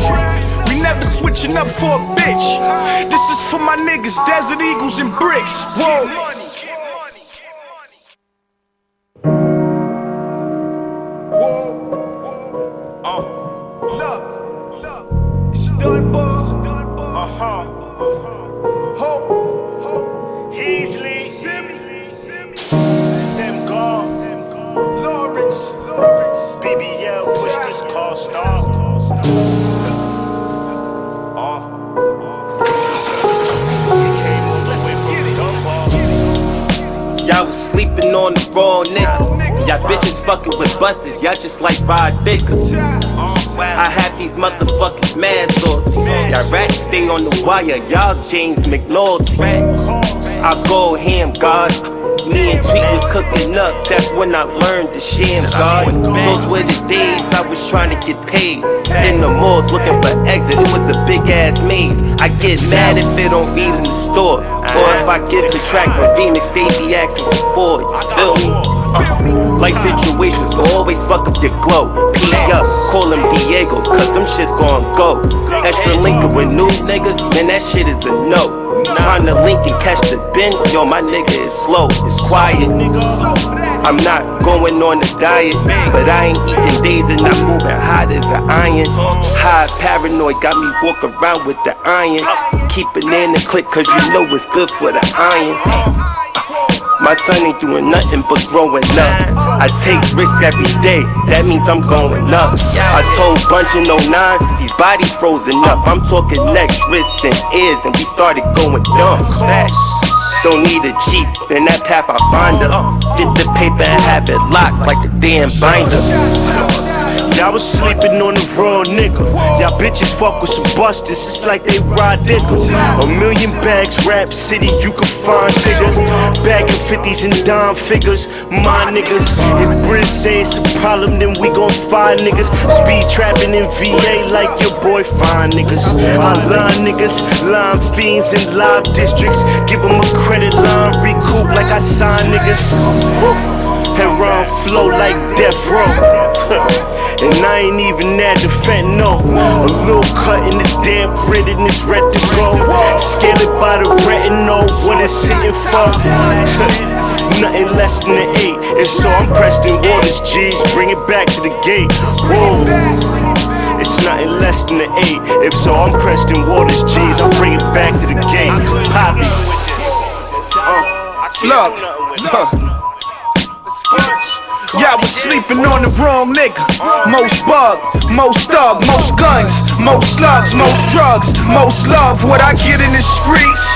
We never switching up for a bitch. This is for my niggas, Desert Eagles and bricks. Whoa. Look, it's Dunbar. Heasley, Sim God, Lawrence. BBL push this car stop. Y'all was sleeping on the raw nigga. Y'all bitches fucking with busters. Y'all just like Rod Digga. I have these motherfuckers mad sauce. Y'all rats stay on the wire. Y'all James McNaughton. I go ham, God. Me and Tweet was cooking up, that's when I learned to share, God. Those were the days I was trying to get paid. In the malls looking for exit, it was a big ass maze. I get mad if they don't read in the store, or if I get the track from Remix, they be asking for it, you feel me? Life situations gon' always fuck up your glow. P up, call him Diego, cause them shits gon' go. Extra linkin' with new niggas, man, that shit is a no. Trying to link and catch the bin, yo, my nigga is slow, it's quiet. I'm not going on a diet, but I ain't eating days and not moving hot as an iron. High paranoid got me walk around with the iron. Keep it in the clip cause you know it's good for the iron. My son ain't doing nothing but growing up. I take risks every day, that means I'm going up. I told Bunch in 09, these bodies frozen up. I'm talking necks, wrists, and ears, and we started going dumb. Don't need a Jeep, in that path I find her. Get the paper and have it locked like a damn binder. Y'all was sleeping on the raw nigga. Y'all bitches fuck with some busters, it's like they ride Digga. A million bags, rap city, you can find niggas. Bagging 50s and dime figures, my niggas. If Briz say it's a problem, then we gon' find niggas. Speed trapping in VA like your boy find niggas. I line niggas, line fiends in live districts. Give them a credit line, recoup like I sign niggas. Heron flow like death row. And I ain't even at the fentanyl. A little cut in the damn grid and it's red to go. Scale it by the retinol, what it's sitting for. Nothing less than an 8. If so, I'm pressed in waters, G's. Bring it back to the gate. Whoa. It's nothing less than an 8. If so, I'm pressed in waters, G's. I'll bring it back to the gate. Poppy. Look. Y'all was sleeping on the wrong nigga. Most bug, most thug, most guns, most slugs, most drugs, most love. What I get in the streets,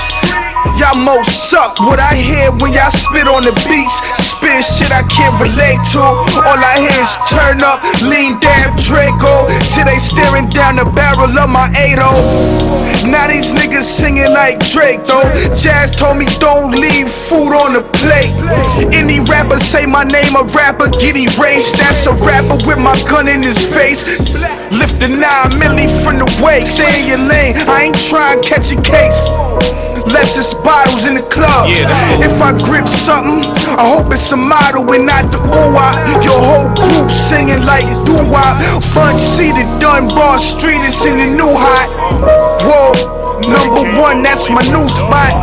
y'all most suck. What I hear when y'all spit on the beats, spit shit I can't relate to. All I hear is turn up, lean damn Draco, till they staring down the barrel of my 8-0. Now these niggas singing like Drake though. Jazz told me don't leave food on the plate. Any rapper say my name a rapper, get erased. That's a rapper with my gun in his face. Lift the 9 milli from the waist. Stay in your lane, I ain't trying to catch a case. Less it's bottles in the club. If I grip something, I hope it's a model and not the ooh-wop. Your whole group singing like doo-wop. Bunch C the Dunbar Street is in the new hot. Whoa, #1, that's my new spot.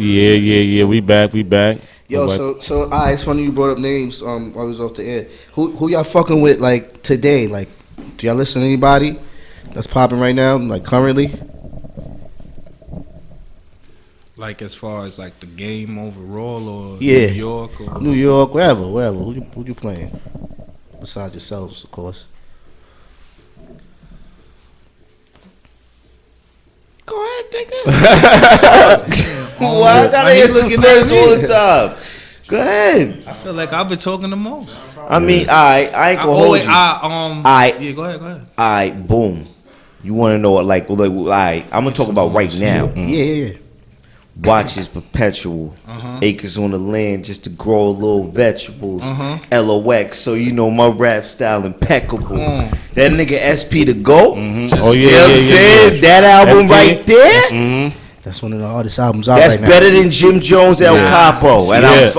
Yeah, we back. Yo, so it's funny you brought up names while we was off the air. Who y'all fucking with like today? Like, do y'all listen to anybody that's popping right now, like currently? Like as far as like the game overall, or New York, or New York, wherever. Who you playing? Besides yourselves, of course. Go ahead, nigga. Why I gotta answer first all the time? Go ahead. I feel like I've been talking the most. I mean, I ain't gonna hold you. Yeah, go ahead. Alright, boom. You wanna know what, like alright, I'm gonna talk about right now. Yeah. Watch is perpetual. Acres on the land just to grow a little vegetables. LOX, so you know my rap style impeccable. That nigga SP the GOAT. Oh yeah, you know what I'm saying? That album SP, right there. That's one of the hardest albums out right now. That's better than Jim Jones El Capo. And that's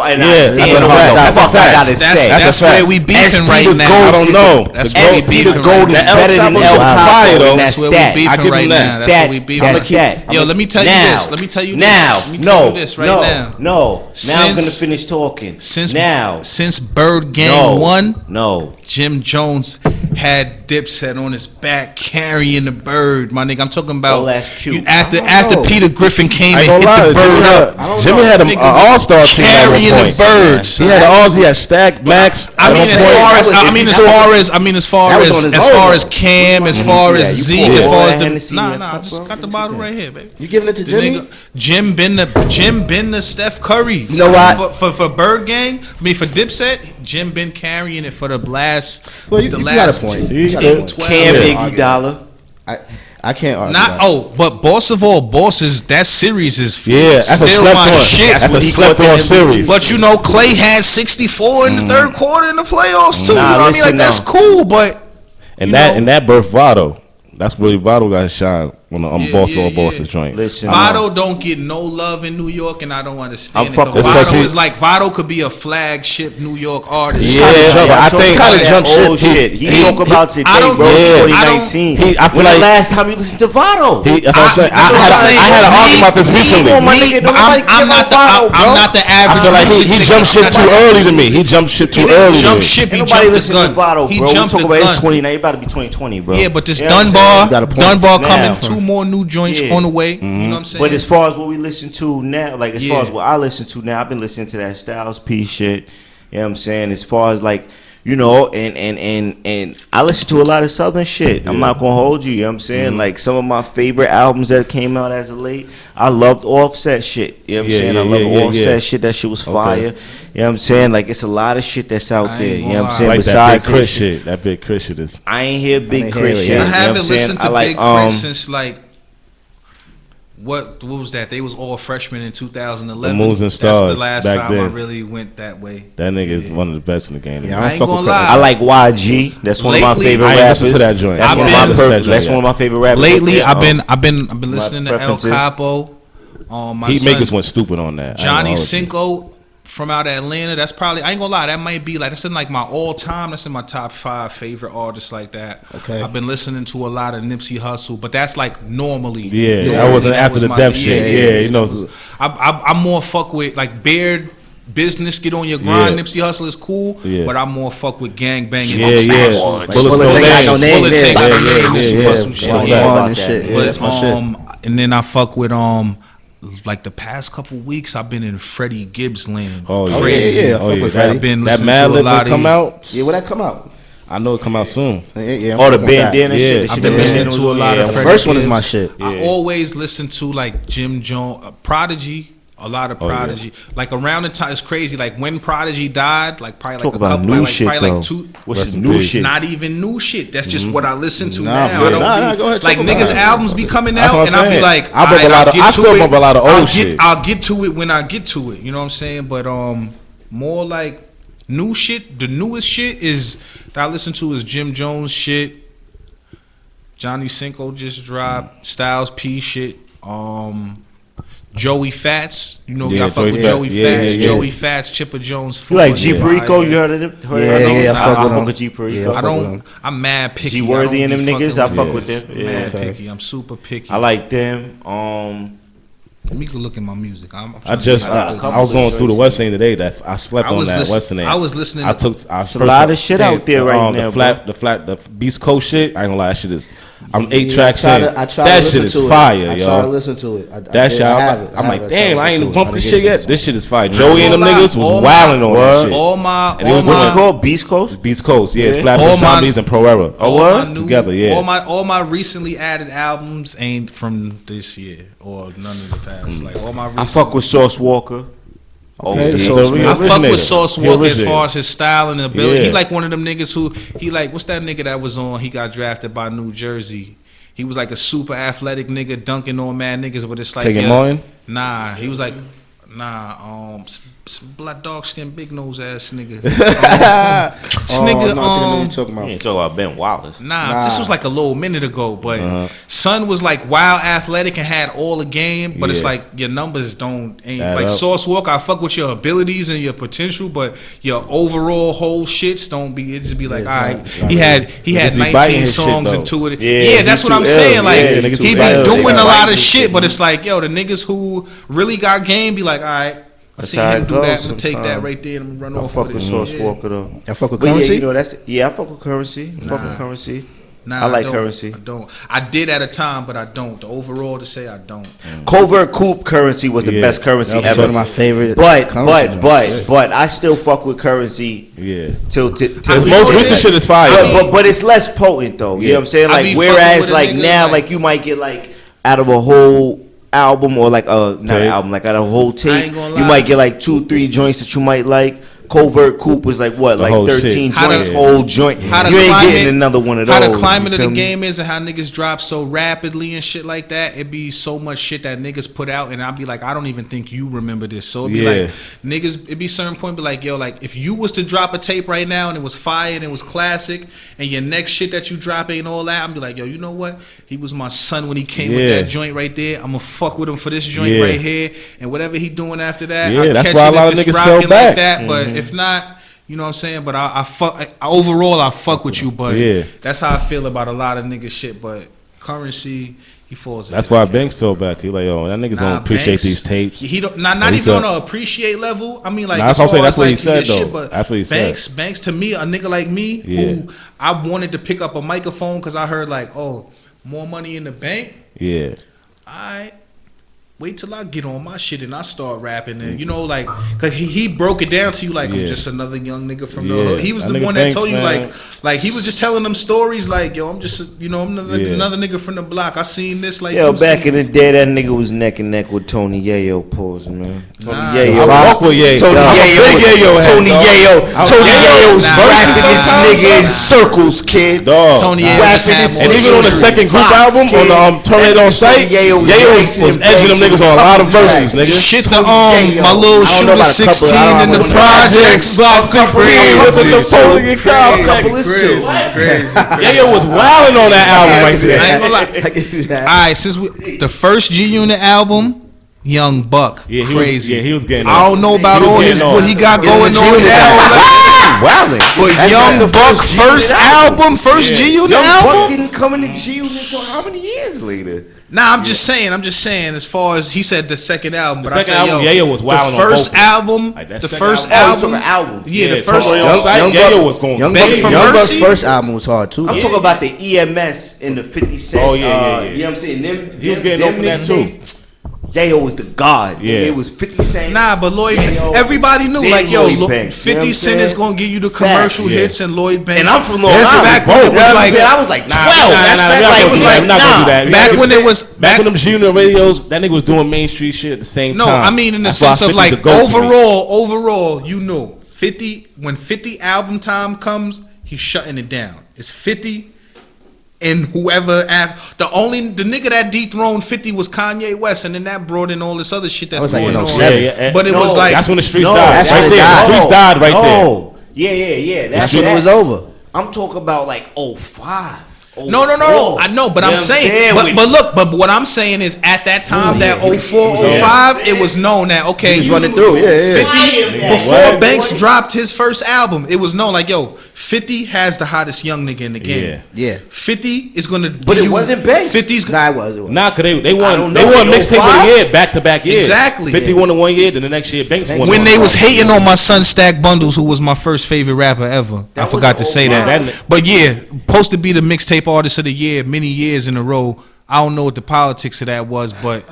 where we beefing right now. I don't know. That's where we beefing right now. The better than El Capo. That's where we beefing right now. That's where we beefing. Yo, let me tell you this. Let me tell you this right now. Now I'm gonna finish talking. Since Bird Gang won, no, Jim Jones had Dipset on his back carrying the bird. My nigga, I'm talking about after Peter Griffin came and hit the bird up. Jimmy had an all-star team carrying the birds. He had all. He had Stack, Max. I mean, as far as Cam, as far as Z, as far as the I just got the bottle right here, baby. You giving it to Jimmy? Jim been the Steph Curry. You know what? For Bird Gang, I mean for Dipset, Jim been carrying it for the last. Well, you got a point. Cam Iggy Dollar. I can't argue. But Boss of All Bosses, that series is that's still my shit. That's a slept-on series. But you know, Clay had 64 in the third quarter in the playoffs too. You know what I mean? Like that's cool, but and that birthed Votto. That's really Votto got shine. on the Boss's joint. Listen, Vado don't get no love in New York, and I don't understand I'm it. fucking- Vado is like Vado could be a flagship New York artist. Yeah, but I think kind of that jump old shit. He talk about today, I don't bro. think- I 2019. I feel When the like last time you listened to Vado? that's what I'm saying. that's what I'm saying. I had an argument about this recently. on my nigga, nobody care about Vado, bro. I'm not the average. I feel like he music jumped ship nigga. too early to me. He jumped ship too early. Jump to me. ship. He Ain't nobody jumped the listen to gun. Vado, He bro. We jumped talk the about it's gun. 20 now. You about to be 2020, bro. Yeah, but this You know what I'm Dunbar, saying? got a point. Dunbar Now. coming. 2 more new joints Yeah. on the way. You know what I'm saying? But as far as what we listen to now, like as far Yeah. as what I listen to now, I've been listening to that Styles P shit. You know what I'm saying? As far as like, you know, and I listen to a lot of Southern shit. I'm not gonna hold you. You know what I'm saying? Like some of my favorite albums that came out as of late, I loved Offset shit. You know what I'm saying? I love Offset shit. That shit was fire. You know what I'm saying? Like it's a lot of shit that's out I there. ain't You know what I'm gonna saying? Like that Besides Big Chris his shit. That Big Chris shit is. I ain't hear Big ain't Chris hear it shit. yet. You I know what haven't I'm saying? listened to I like, Big Chris since like what was that? They was all freshmen in 2011. The Moons and That's Stars the last back time I then. really went that way. That nigga is one of the best in the game. Yeah, I I ain't don't fuck gonna with Chris. lie. I like YG. That's one of my Lately, favorite I ain't rappers. listen to that joint. That's I've one of been- my listen to perfect. that That's joint, one of my favorite rappers. Lately, right there. I've been listening to El preferences. Capo. My He son, makers went stupid on that. I ain't Johnny gonna hold you. Cinco from out of Atlanta. That's probably, I ain't gonna lie, that might be like, that's in like my all time. That's in my top 5 favorite artists like that. Okay. I've been listening to a lot of Nipsey Hussle, but that's like normally. Yeah, Normally, that wasn't after was the my- death shit. Yeah, you know. I'm more fuck with like Beard Business, Get on Your Grind. Yeah. Nipsey Hussle is cool, Yeah. but I'm more fuck with gang banging. Yeah, yeah. Like, Bullets Bullets no ain't got names. no name. Bullets ain't got no Yeah, name. Nipsey yeah, Hussle yeah. shit. Yeah, Yeah. One and shit. Yeah, But that's my shit. and then I fuck with like the past couple weeks I've been in Freddie Gibbs land. Oh yeah, Crazy. yeah, I fuck with Freddie. I've been That listening Mad to a Lib lot will come of out. Yeah, when that come out? I know it come out soon. Yeah, I'm Oh, the fucking with that. bandana Yeah. shit. The I've shit been that listening bandana to a was- lot yeah, of The Freddie first one is Gibbs. my shit. I always listen to like Jim Jones, Prodigy. A lot of Prodigy. Like around the time, it's crazy. Like when Prodigy died, like probably like Talk a about couple, new like, shit probably though. like 2. What's Rest his in new peace. shit? Not even new shit. That's just what I listen to Nah, now. yeah. I don't Nah, be, go ahead, like talk about niggas' it. albums be coming That's out, what and I'm I'll be saying. like, I bump a alright, lot I'll of- get I to still it. bump a lot of old shit. I'll get to it when I get to it. You know what I'm saying? But more like new shit. The newest shit is that I listen to is Jim Jones shit. Johnny Cinco just dropped. Styles P shit. Joey Fats, you know, Yeah, y'all fuck with Joey Joey Fats. Yeah, Fats, yeah, yeah. Joey Fats, Chipper Jones. You like Four, G yeah. Perico? You heard of him? Yeah, I fuck with him. with G Perico. Yeah, I I fuck with don't. him. I'm mad picky. G Worthy I and don't them be niggas. fucking I fuck with with them. Yeah. Mad Okay. picky. I'm super picky. I like them. Let me go look at my music. I'm I trying to just get a couple I was going of through the choices. West End today. That I slept I on was that listen- West End. I was listening I to- took. It's a lot of shit out there right now, The Beast Coast shit. I ain't gonna lie. That shit is. I'm 8 tracks I in. try to That listen shit is to it. fire, I try to yo. listen to it. That shit. I have it. I'm like, I damn, try I to ain't listen to bumped it. this I shit didn't get yet. to This shit is fire. Joey and them All niggas my- was wilding on that shit. all my, And it was What's my- it called? Beast Coast? Beast Coast, yeah, it's Yeah. Flatbush All my- Zombies and Pro Era. Oh, all what? my new- Together, yeah. All my recently added albums ain't from this year or none of the past. Like all my. I Recent, fuck with Sauce Walker. Okay, yeah. so He I fuck originator. with Sauce He Walker as originator. far as his style and ability. Yeah. He like one of them niggas who he like. What's that nigga that was on? He got drafted by New Jersey. He was like a super athletic nigga dunking on mad niggas, but it's like Taking mine? Nah, he was like black dark skin big nose ass nigga. This Oh, nigga no, I think I know what you're talking You about. ain't talking about Ben Wallace. Nah, this was like a little minute ago, but Son was like wild athletic and had all the game, but it's Yeah. like your numbers ain't Add like up. Sauce Walker. I fuck with your abilities and your potential, but your overall whole shits don't be. It just be like, Yeah, all right, it's not- he had be biting 19 his shit, songs though. and 2 of it. Yeah, Yeah, that's he what I'm too saying. ill. Like Yeah, he niggas be too ill. doing They a got lot biting of his shit, shit, but man. it's like, yo, the niggas who really got game be like, all right. I That's seen how him it do goes that. I'm gonna take that sometimes. right there and run I off fuck with with it. Sauce Yeah. Walker though. I fuck with But yeah, Currency. you know I fuck with Currency. Fuck with Currency. Nah, I like don't. Currency. I don't. I did at a time, but I don't. The overall to say I don't. Covert Coupe Currency was the Yeah, best Currency That was ever. one of my favorite. But Currency joints. but I still fuck with Currency Yeah. till I till mean, Most Yeah. recent shit is fire. but it's less potent though. You know what I'm saying? I Like be whereas fucking with a like nigga, now like- like you might get like out of a whole album or like not an Tape. album like out of a whole I tape ain't gonna you lie. might get like 2-3 joints that you might like. covert coupe was like what, like whole 13 shit. joints, whole joint. You How the ain't climate- getting another one of those. How the climate you of the feel me? game is and how niggas drop so rapidly and shit like that, it be so much shit that niggas put out, and I'll be like, I don't even think you remember this. So it'd be Yeah. like, niggas, it'd be certain point, be like, yo, like, if you was to drop a tape right now and it was fire and it was classic, and your next shit that you drop ain't all that, I'm be like, yo, you know what? He was my son when he came with Yeah. that joint right there. I'm gonna fuck with him for this joint Yeah. right here, and whatever he doing after that, Yeah, I that's catch why it a lot if of it's niggas fell rocking back. like that. But if not, you know what I'm saying? But I overall I fuck with you, but Yeah. that's how I feel about a lot of nigga shit. But Currency, he falls. That's into why that Banks fell back. He like, yo, that niggas don't appreciate Banks, these tapes. He don't not So he even said- on a appreciate level. I mean, like, Nah, that's as what I'm saying. far That's as, what he like, said, his though. shit, but That's what he said. Banks to me, a nigga like me, Yeah. who I wanted to pick up a microphone because I heard like, oh, more money in the bank. Yeah. I wait till I get on my shit and I start rapping, and you know, like, cause he broke it down to you like, I'm Yeah. just another young nigga from the Yeah. hood. He was That the nigga one that Banks, told you man. like he was just telling them stories like, yo, I'm just, you know, I'm another, Yeah. another nigga from the block. I seen this like, Yo, you back seen- in the day, that nigga was neck and neck with Tony Yayo. Pause, man. Tony Nah. Yayo. I fuck with Yayo. Tony I'm a Yayo. big Yayo head, Tony dog. Yayo. Tony Yayo's Nah. rapping this Verses nigga in sometimes, circles, kid. Dog. Tony Yayo Rapping just had this more And nigga even on the in second group box, album, kid. on the Terminator on Tony Sight, Yayo Yayo was edging them niggas on a lot of verses, nigga. Shit, the Tony Yayo. my little I don't know shooter about a couple, 16 I don't in the know about projects. Napoleon complex. Crazy. Yayo was wilding on that album right I there. ain't gonna lie. I give you that. All right, since the first G Unit album, Young Buck, Yeah, he crazy. Was, he was getting. I don't know about He was all getting his on. what he got going G on Unit now. Wildin'. But That's Young not the Buck first G Unit first album, first G Unit Young Buck album. didn't come in the G Unit until how many years later? Nah, I'm just saying. As far as he said, the second album. The But second I said, album, yo, Yayo was wilding the on first both. album, Like, that the second first album. Oh, album, you talking album. yeah, the first Terminator on album. Sight, Yayo was going. Young Baby Buck's, from Young Buck's Mercy? first album was hard too. I'm talking about the EMS and the 50 Cent. Oh, yeah. You know what I'm saying? Them, He was them- getting them off on that niggas, too. they- Yayo was the god. Yeah. It was 50 Cent. Nah, but Lloyd, Yayo, everybody knew, then like, yo, Lloyd Banks, you know 50 what I'm Cent is saying? gonna give you the commercial Facts, yeah. hits, and Lloyd Banks. And I'm from Long That's Island. back when it You know was what I'm like, saying? I was like 12. That's back like it was like we're not gonna do that. back when it was Back when them G-Unit radios, that nigga was doing Main Street shit at the same No, time. I mean in the That's why sense of 50 like the go-to me. overall, you know, 50 when 50 album time comes, he's shutting it down. It's 50 and whoever the nigga that dethroned 50 was Kanye West, and then that brought in all this other shit that's was like going in on. 07. But it was like that's when the streets No, died. that's Right when it there, died. the streets died right there. No. Yeah. That's when it was over. I'm talking about like 05. No. I know, but I'm saying, but what I'm saying is, at that time, that 04, 05, it was known that okay, He was running through. Yeah. 50 before Banks dropped his first album, it was known like, yo, 50 has the hottest young nigga in the game. Yeah. 50 is gonna, But it wasn't Banks. 50's Nah, it was. Nah, cause they I won don't they know, won in mixtape of 05? the year back to back years. Exactly. 50 won in 1 year, then the next year Banks won. when they was hating on my son Stack Bundles, who was my first favorite rapper ever. I was forgot to say 05. that. But yeah, supposed to be the mixtape artist of the year many years in a row. I don't know what the politics of that was, but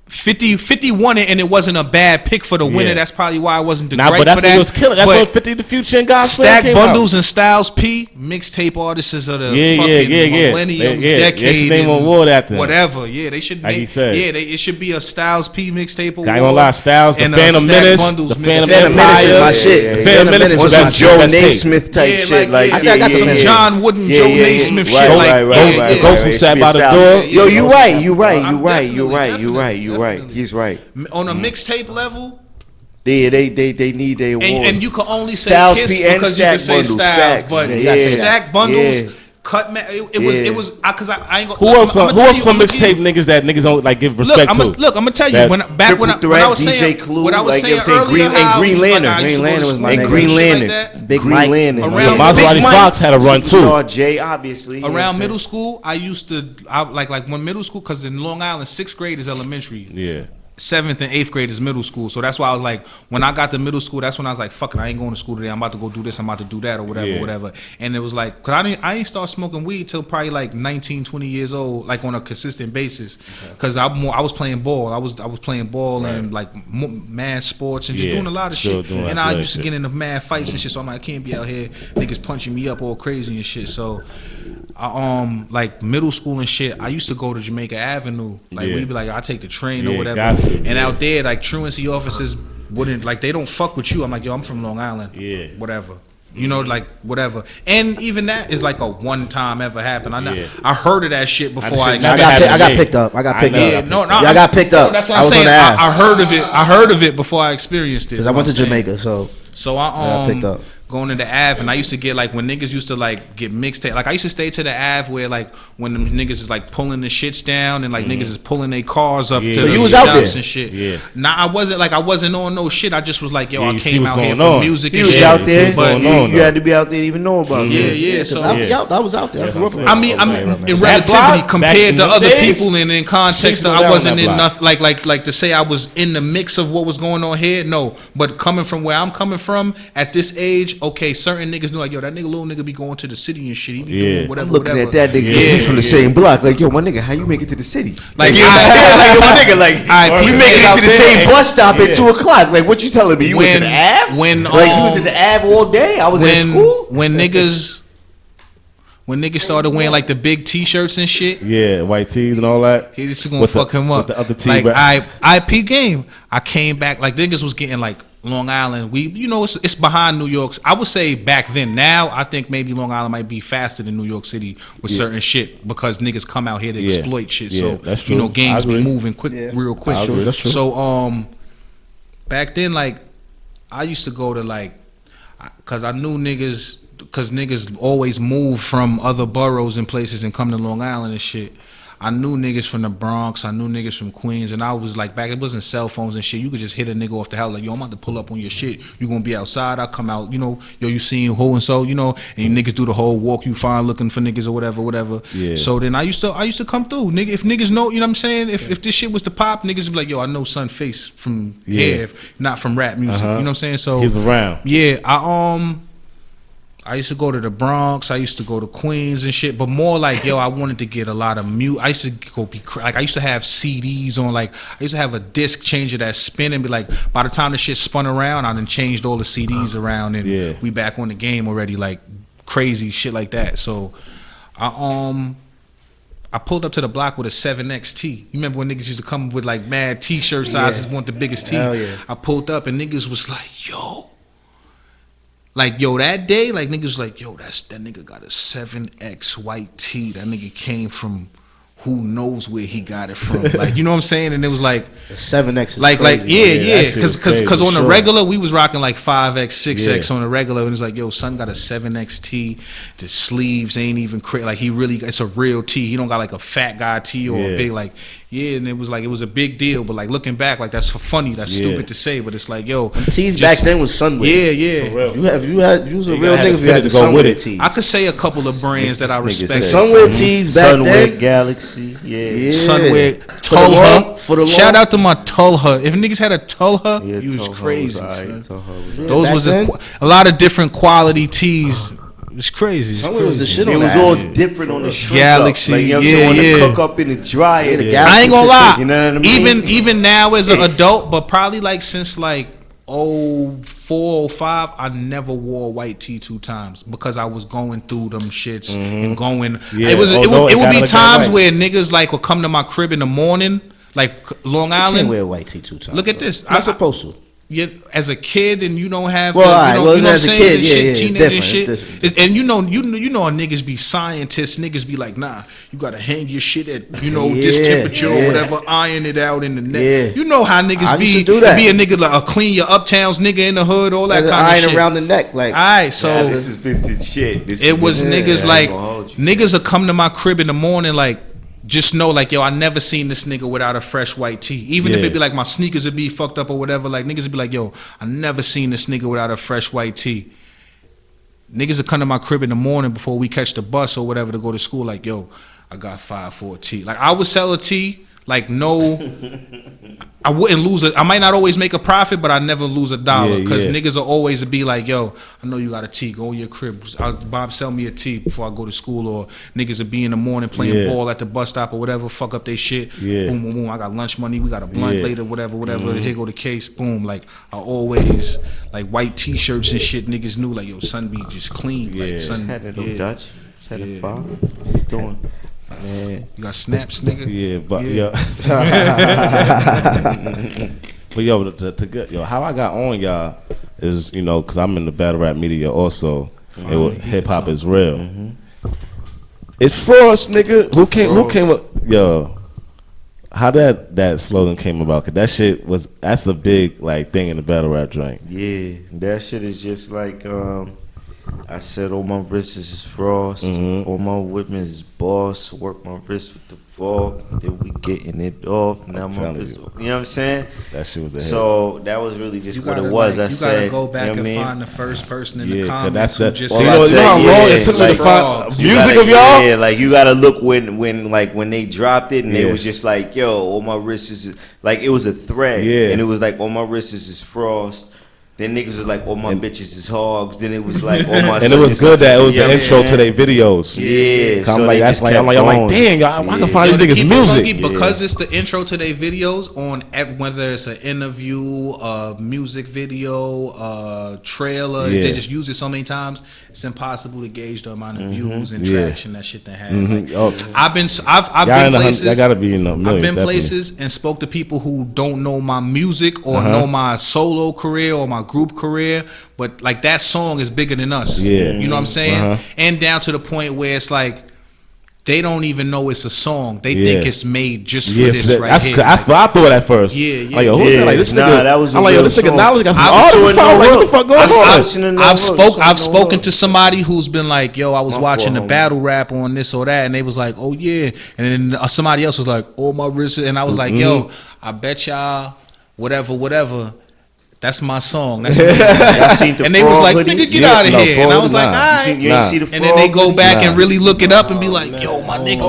50 won it, and it wasn't a bad pick for the winner. Yeah. That's probably why I wasn't the Nah, great but that's for what that. was killing. That's But what 50 the Future and God's Stack came Bundles out. and Styles P, mixtape artists of the Yeah, fucking yeah. millennium, Yeah, they decade, should name and an award after him. whatever. Yeah, they should. Like he name, said. yeah, it should be a Styles P mixtape award. I ain't gonna lie, Styles, the and Phantom Stack Menace, Bundles the mixtape. Phantom Phantom Menace is Empire. my shit. The Phantom Phantom Menace Menace was is my some best Joe best tape. Naismith type Yeah, shit. Like, I think I got some some John Wooden, Joe Naismith shit. Right, like, The Ghost who sat by the door. Yo, you right. I'm definitely. He's right. On a mixtape level, They need their award. and you can only say Styles Kiss P and because you can Stack say Bundles, Styles, facts. but Yeah. Stack Bundles. Yeah. Cut man, it was because I ain't gonna. Who else? I'ma Who tell else you, some I'ma tell mixtape you. niggas that niggas don't like give Look, respect I'm to? gonna tell you That when Triple I was Threat, DJ saying Clue, when I was like, saying you know what I'm saying, earlier how Green I was like, Lantern. I used to go to Green Lantern was school my And nigga. Green shit like Lantern. that. Big Green Mike. Lantern. Around Maserati Big Mike, Fox had a run too. Superstar J, obviously. you know what I'm Around saying? middle school, I used to like when middle school, because in Long Island, 6th grade is elementary. Yeah. 7th and 8th grade is middle school. So that's why I was like, when I got to middle school, that's when I was like, fuck it, I ain't going to school today. I'm about to go do this. I'm about to do that or whatever, Yeah. whatever. And it was like, because I ain't start smoking weed till probably like 19, 20 years old, like on a consistent basis. Because I was playing ball. I was playing ball and like mad sports and just Yeah, doing a lot of still shit. doing And I athletic used to shit. get into mad fights and shit. So I'm like, I can't be out here niggas punching me up all crazy and shit. So like middle school and shit, I used to go to Jamaica Avenue. Like Yeah. we'd be like, I take the train Yeah, or whatever. got to, and yeah. out there, like truancy officers wouldn't like they don't fuck with you. I'm like, yo, I'm from Long Island. Yeah. Whatever. You know, like whatever. And even that is like a one time ever happened. I heard of that shit before I got picked up. I got picked up. That's what I'm saying. I heard of it. I heard of it before I experienced it. Because I went to Jamaica, so I picked up. Going to the Ave, and I used to get like when niggas used to like get mixtape. Like I used to stay to the Ave where like when the niggas is like pulling the shits down and like niggas is pulling their cars up to So the you was out there and shit. Yeah. Nah, I wasn't on no shit. I just was like, yo, Yeah, I you see came what's out here going for on. music You and was shit. out there, But you had to be out there to even know about it. yeah. So I was out there. I grew up in I mean, in That relativity block, compared back to in other those days, people, and in context, shit was I down wasn't that in block. nothing like to say I was in the mix of what was going on here. No, but coming from where I'm coming from at this age, okay, certain niggas know like, yo, that little nigga be going to the city and shit. He be doing whatever. I'm looking whatever. at that nigga. Yeah. He's from the same block. Like, yo, my nigga, how you make it to the city? Like, you know what I'm saying? Like, yo, my nigga, like, Alright, you people making it out to the there. same bus stop at 2 o'clock. Like, what you telling me? You went to the Ave? Like, you was at the Ave all day? I was in school? When niggas started wearing like the big T-shirts and shit, Yeah, white tees and all that. he's just gonna With fuck the- him up. with the other tee like back. I peep game. I came back like niggas was getting like Long Island. It's behind New York. I would say back then. Now I think maybe Long Island might be faster than New York City with certain shit because niggas come out here to exploit shit. Yeah, So that's true. games I be agree. moving quick, real quick. I agree. That's true. So back then like I used to go to like because I knew niggas. Because niggas always move from other boroughs and places and come to Long Island and shit. I knew niggas from the Bronx. I knew niggas from Queens. And I was like, back, it wasn't cell phones and shit. You could just hit a nigga off the house. Like, yo, I'm about to pull up on your shit. You gonna be outside. I come out, yo, you seen who and so, and niggas do the whole walk you find looking for niggas or whatever. Yeah. So then I used to come through. Nigga, if niggas know, you know what I'm saying? If this shit was to pop, niggas would be like, yo, I know Son Face from here, not from rap music. You know what I'm saying? So he's around. Yeah, I used to go to the Bronx. I used to go to Queens and shit, but more like, yo, I wanted to get a lot of mute. I used to go I used to have CDs on, like, I used to have a disc changer that spin and be like, by the time the shit spun around, I done changed all the CDs around and we back on the game already, like crazy shit like that. So I pulled up to the block with a 7XT. You remember when niggas used to come with like mad T-shirt sizes, want the biggest T? Hell yeah. I pulled up and niggas was like, yo. Like, yo, that day, like, niggas was like, yo, that nigga got a 7X white tee. That nigga came from who knows where he got it from. Like, you know what I'm saying? And it was like... The 7X is like, crazy. yeah. Because on the sure. regular, we was rocking like 5X, 6X on the regular. And it's like, yo, son got a 7X tee. The sleeves ain't even like, he really... It's a real tee. He don't got like a fat guy tee or a big, like... Yeah, and it was like, it was a big deal. But like, looking back, like, that's funny. That's stupid to say. But it's like, yo... Tees back then was Sunwear. Yeah. You was a real nigga if you had the Sunwear tees. I could say a couple of brands that I respect. Sunwear tees back then. Sunwear Galaxy, yeah. Sunwear, Tulha. Shout out to my Tulha. If niggas had a Tulha, you was crazy. Those was a lot of different quality tees. It's crazy. Sunwear was the shit on it was that. all different on the shrink Galaxy, up. Like, you know what I'm saying? On the cook up in the dryer. I ain't gonna lie. You know what I mean? Even now as an adult, but probably like since like 04, 05, I never wore a white tee 2 times because I was going through them shits and going. Yeah. It would be times where niggas like would come to my crib in the morning, like Long You Island. can't wear a white tee 2 times. Look at this. I'm supposed to. Yeah, as a kid and you don't have, Well, you know what I'm as a saying, kid, teenage and different. and you know niggas be scientists. Niggas be like, nah, you gotta hang your shit at this temperature or whatever, iron it out in the net. Yeah. You know how niggas I be. used to do that. Be a nigga like a clean your uptowns nigga in the hood, all that kind of iron shit. around the neck, like. All right, so this is vintage shit. it was niggas like niggas will come to my crib in the morning like. Just know, like, yo, I never seen this nigga without a fresh white tee. Even if it be like my sneakers would be fucked up or whatever, like, niggas would be like, yo, I never seen this nigga without a fresh white tee. Niggas would come to my crib in the morning before we catch the bus or whatever to go to school, like, yo, I got 5 for a tee. Like, I would sell a tee, like, no, I wouldn't lose it. I might not always make a profit, but I never lose a dollar because niggas will always be like, yo, I know you got a tee. Go in your crib. Bob, sell me a tee before I go to school. Or niggas will be in the morning playing ball at the bus stop or whatever, fuck up they shit. Boom, boom, boom. I got lunch money. We got a blunt later, whatever. Here go the case. Boom. Like, I always, like, white T-shirts and shit, niggas knew, like, yo, son be just clean. Like, son, Had that little Dutch. Had a file. Doing. Man. You got snaps, nigga? Yeah, but But yo, to get how I got on y'all is because I'm in the battle rap media also. Hip hop is real. It's Frost, nigga. Who came up? Yo, how that slogan came about? Cause that shit that's a big thing in the battle rap joint. Yeah, that shit is just like I said, all my wrists is frost, all my women's is boss. Work my wrist with the fork, then we getting it off. Now my wrist, you know what I'm saying? That shit was the So that was really just what it was. I said, you gotta go back and find the first person in the comments who just said, how long it took me to find music of y'all? Yeah, like you gotta look when they dropped it and it was just like, yo, all my wrists is like it was a thread, and it was like all my wrists is frost. Then niggas was like, all my bitches is hogs. Then it was like, all my and it was good that it was the intro to their videos. Yeah, so I'm like, damn, y'all, I can find these niggas music because it's the intro to their videos on whether it's an interview, a music video, a trailer. They just use it so many times. It's impossible to gauge the amount of views and traction that shit they have. I've been places. I gotta be millions, I've been places and spoke to people who don't know my music or know my solo career or my group career, but like that song is bigger than us. You know what I'm saying? And down to the point where it's like they don't even know it's a song. They think it's made just for this here. That's what I thought at first. Like, yo, who's that? Like, this nigga. That was I'm like, yo, this nigga knowledge got some artists. Like, what the fuck going on? I've spoken to somebody who's been like, yo, I was watching the battle rap on this or that, and they was like, oh yeah, and then somebody else was like, oh my wrist, and I was like, yo, I bet y'all whatever. That's my song. That's and they was like, nigga, get out of here. And I was like, all right. And then they go back and really look it up and be like, yo, my nigga,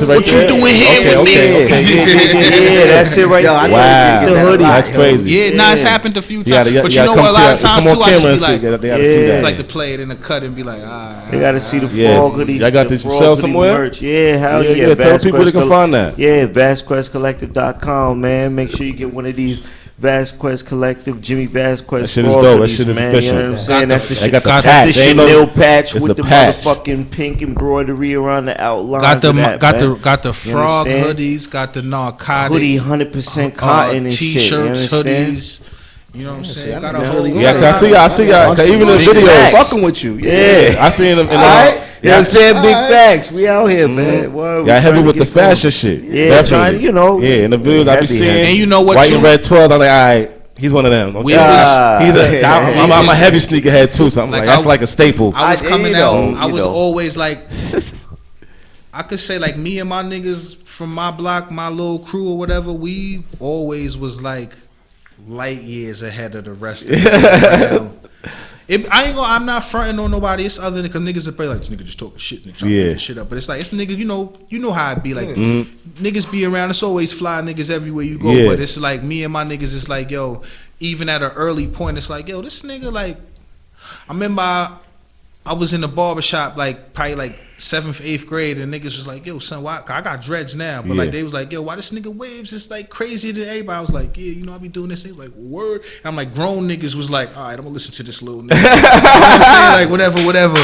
what you doing here with me? Yeah, that's it right there. Wow, the hoodie. That's crazy. Yeah, it's happened a few times. But you know what? A lot of times too, I just be like, it's like to play it in the cut and be like, all right. They gotta see the frog hoodie. I got this for sale somewhere. Yeah, hell yeah. Tell people they can find that. Yeah, VastQuestCollective.com, man. Make sure you get one of these. Vasquez Collective, Jimmy Vasquez. That shit is dope. That shit is official. You know what I'm saying? That's the shit. Got the patch. That's the Chanel patch with the motherfucking pink embroidery around the outline. Got the frog hoodies. Got the narcotic hoodie, 100% cotton and t-shirts, hoodies. You know what I'm saying? Got a whole. Yeah, I see y'all. Even the videos, fucking with you. Yeah, I seen them. Yeah, I'm saying big facts. We out here, man. Got heavy with the fashion shit. Yeah, trying, in the videos I be seeing. And you know what? White and red 12. I'm like, all right. He's one of them. Okay. I'm a heavy sneakerhead too, so I'm like, that's like a staple. I was coming out. I was always like, I could say like me and my niggas from my block, my little crew or whatever. We always was like light years ahead of the rest of them. I'm not fronting on nobody. It's other than because niggas are probably like, this nigga just talking shit, nigga trying to get shit up. But it's like, it's niggas, you know how it be. Like, niggas be around. It's always fly niggas everywhere you go. But it's like, me and my niggas, it's like, yo, even at an early point, it's like, yo, this nigga, like, I remember I was in the barbershop, like, probably like 7th, 8th grade, and niggas was like, yo, son, why? I got dreads now. But like, they was like, yo, why this nigga waves is like crazier than everybody? I was like, yeah, you know, I be doing this. They was like, word. And I'm like, grown niggas was like, all right, I'm gonna listen to this little nigga. You know what I'm saying? Like, whatever.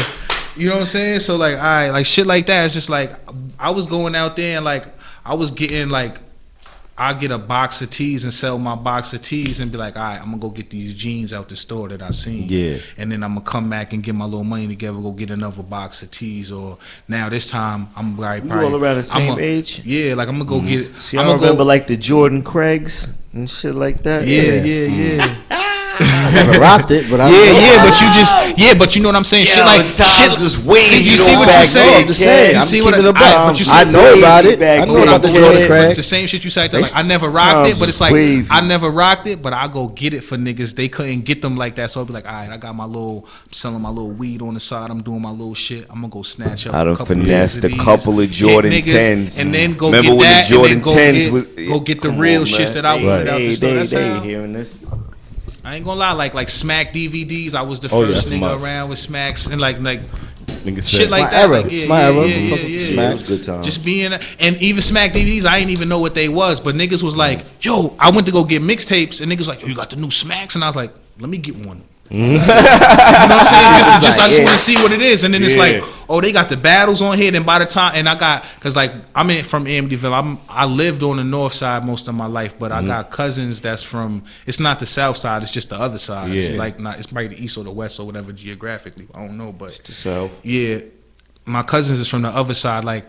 You know what I'm saying? So like, all right, like shit like that. It's just like, I was going out there and like, I was getting like, I get a box of tees and sell my box of tees and be like, all right, I'm gonna go get these jeans out the store that I seen. Yeah. And then I'm gonna come back and get my little money together, go get another box of tees. Or now this time I'm probably all around the same age. Yeah, like I'm gonna go get. See, I remember like the Jordan Craigs and shit like that. Yeah. I never rocked it, but but you know what I'm saying. Shit like times was way. You see what you're saying? You see what I know about it. I know about the Jordan Craig. The same shit you said. Like I never rocked it, but it's like I never rocked it, but I go get it for niggas. They couldn't get them like that, so I'd be like, all right, I got I'm selling my little weed on the side. I'm doing my little shit. I'm gonna go snatch up. I done finessed a couple of Jordan 10s, and then go remember get when that. the Jordan 10s Go get the real shit that I wanted out the store. That's how. Hearing this. I ain't gonna lie, like Smack DVDs. I was the first nigga around with Smacks and like shit like that. Like, it's my era. Smacks, good time. Just being and even Smack DVDs, I didn't even know what they was, but niggas was like, yo, I went to go get mixtapes, and niggas like, yo, you got the new Smacks, and I was like, let me get one. You know what I'm saying? Just I just want to see what it is, and then it's like, oh, they got the battles on here. Then by the time, and I got, cause like I'm from Amityville. I lived on the north side most of my life, but I got cousins that's from. It's not the south side. It's just the other side. It's like not. It's probably the east or the west or whatever geographically. I don't know, but It's the south. Yeah, my cousins is from the other side. Like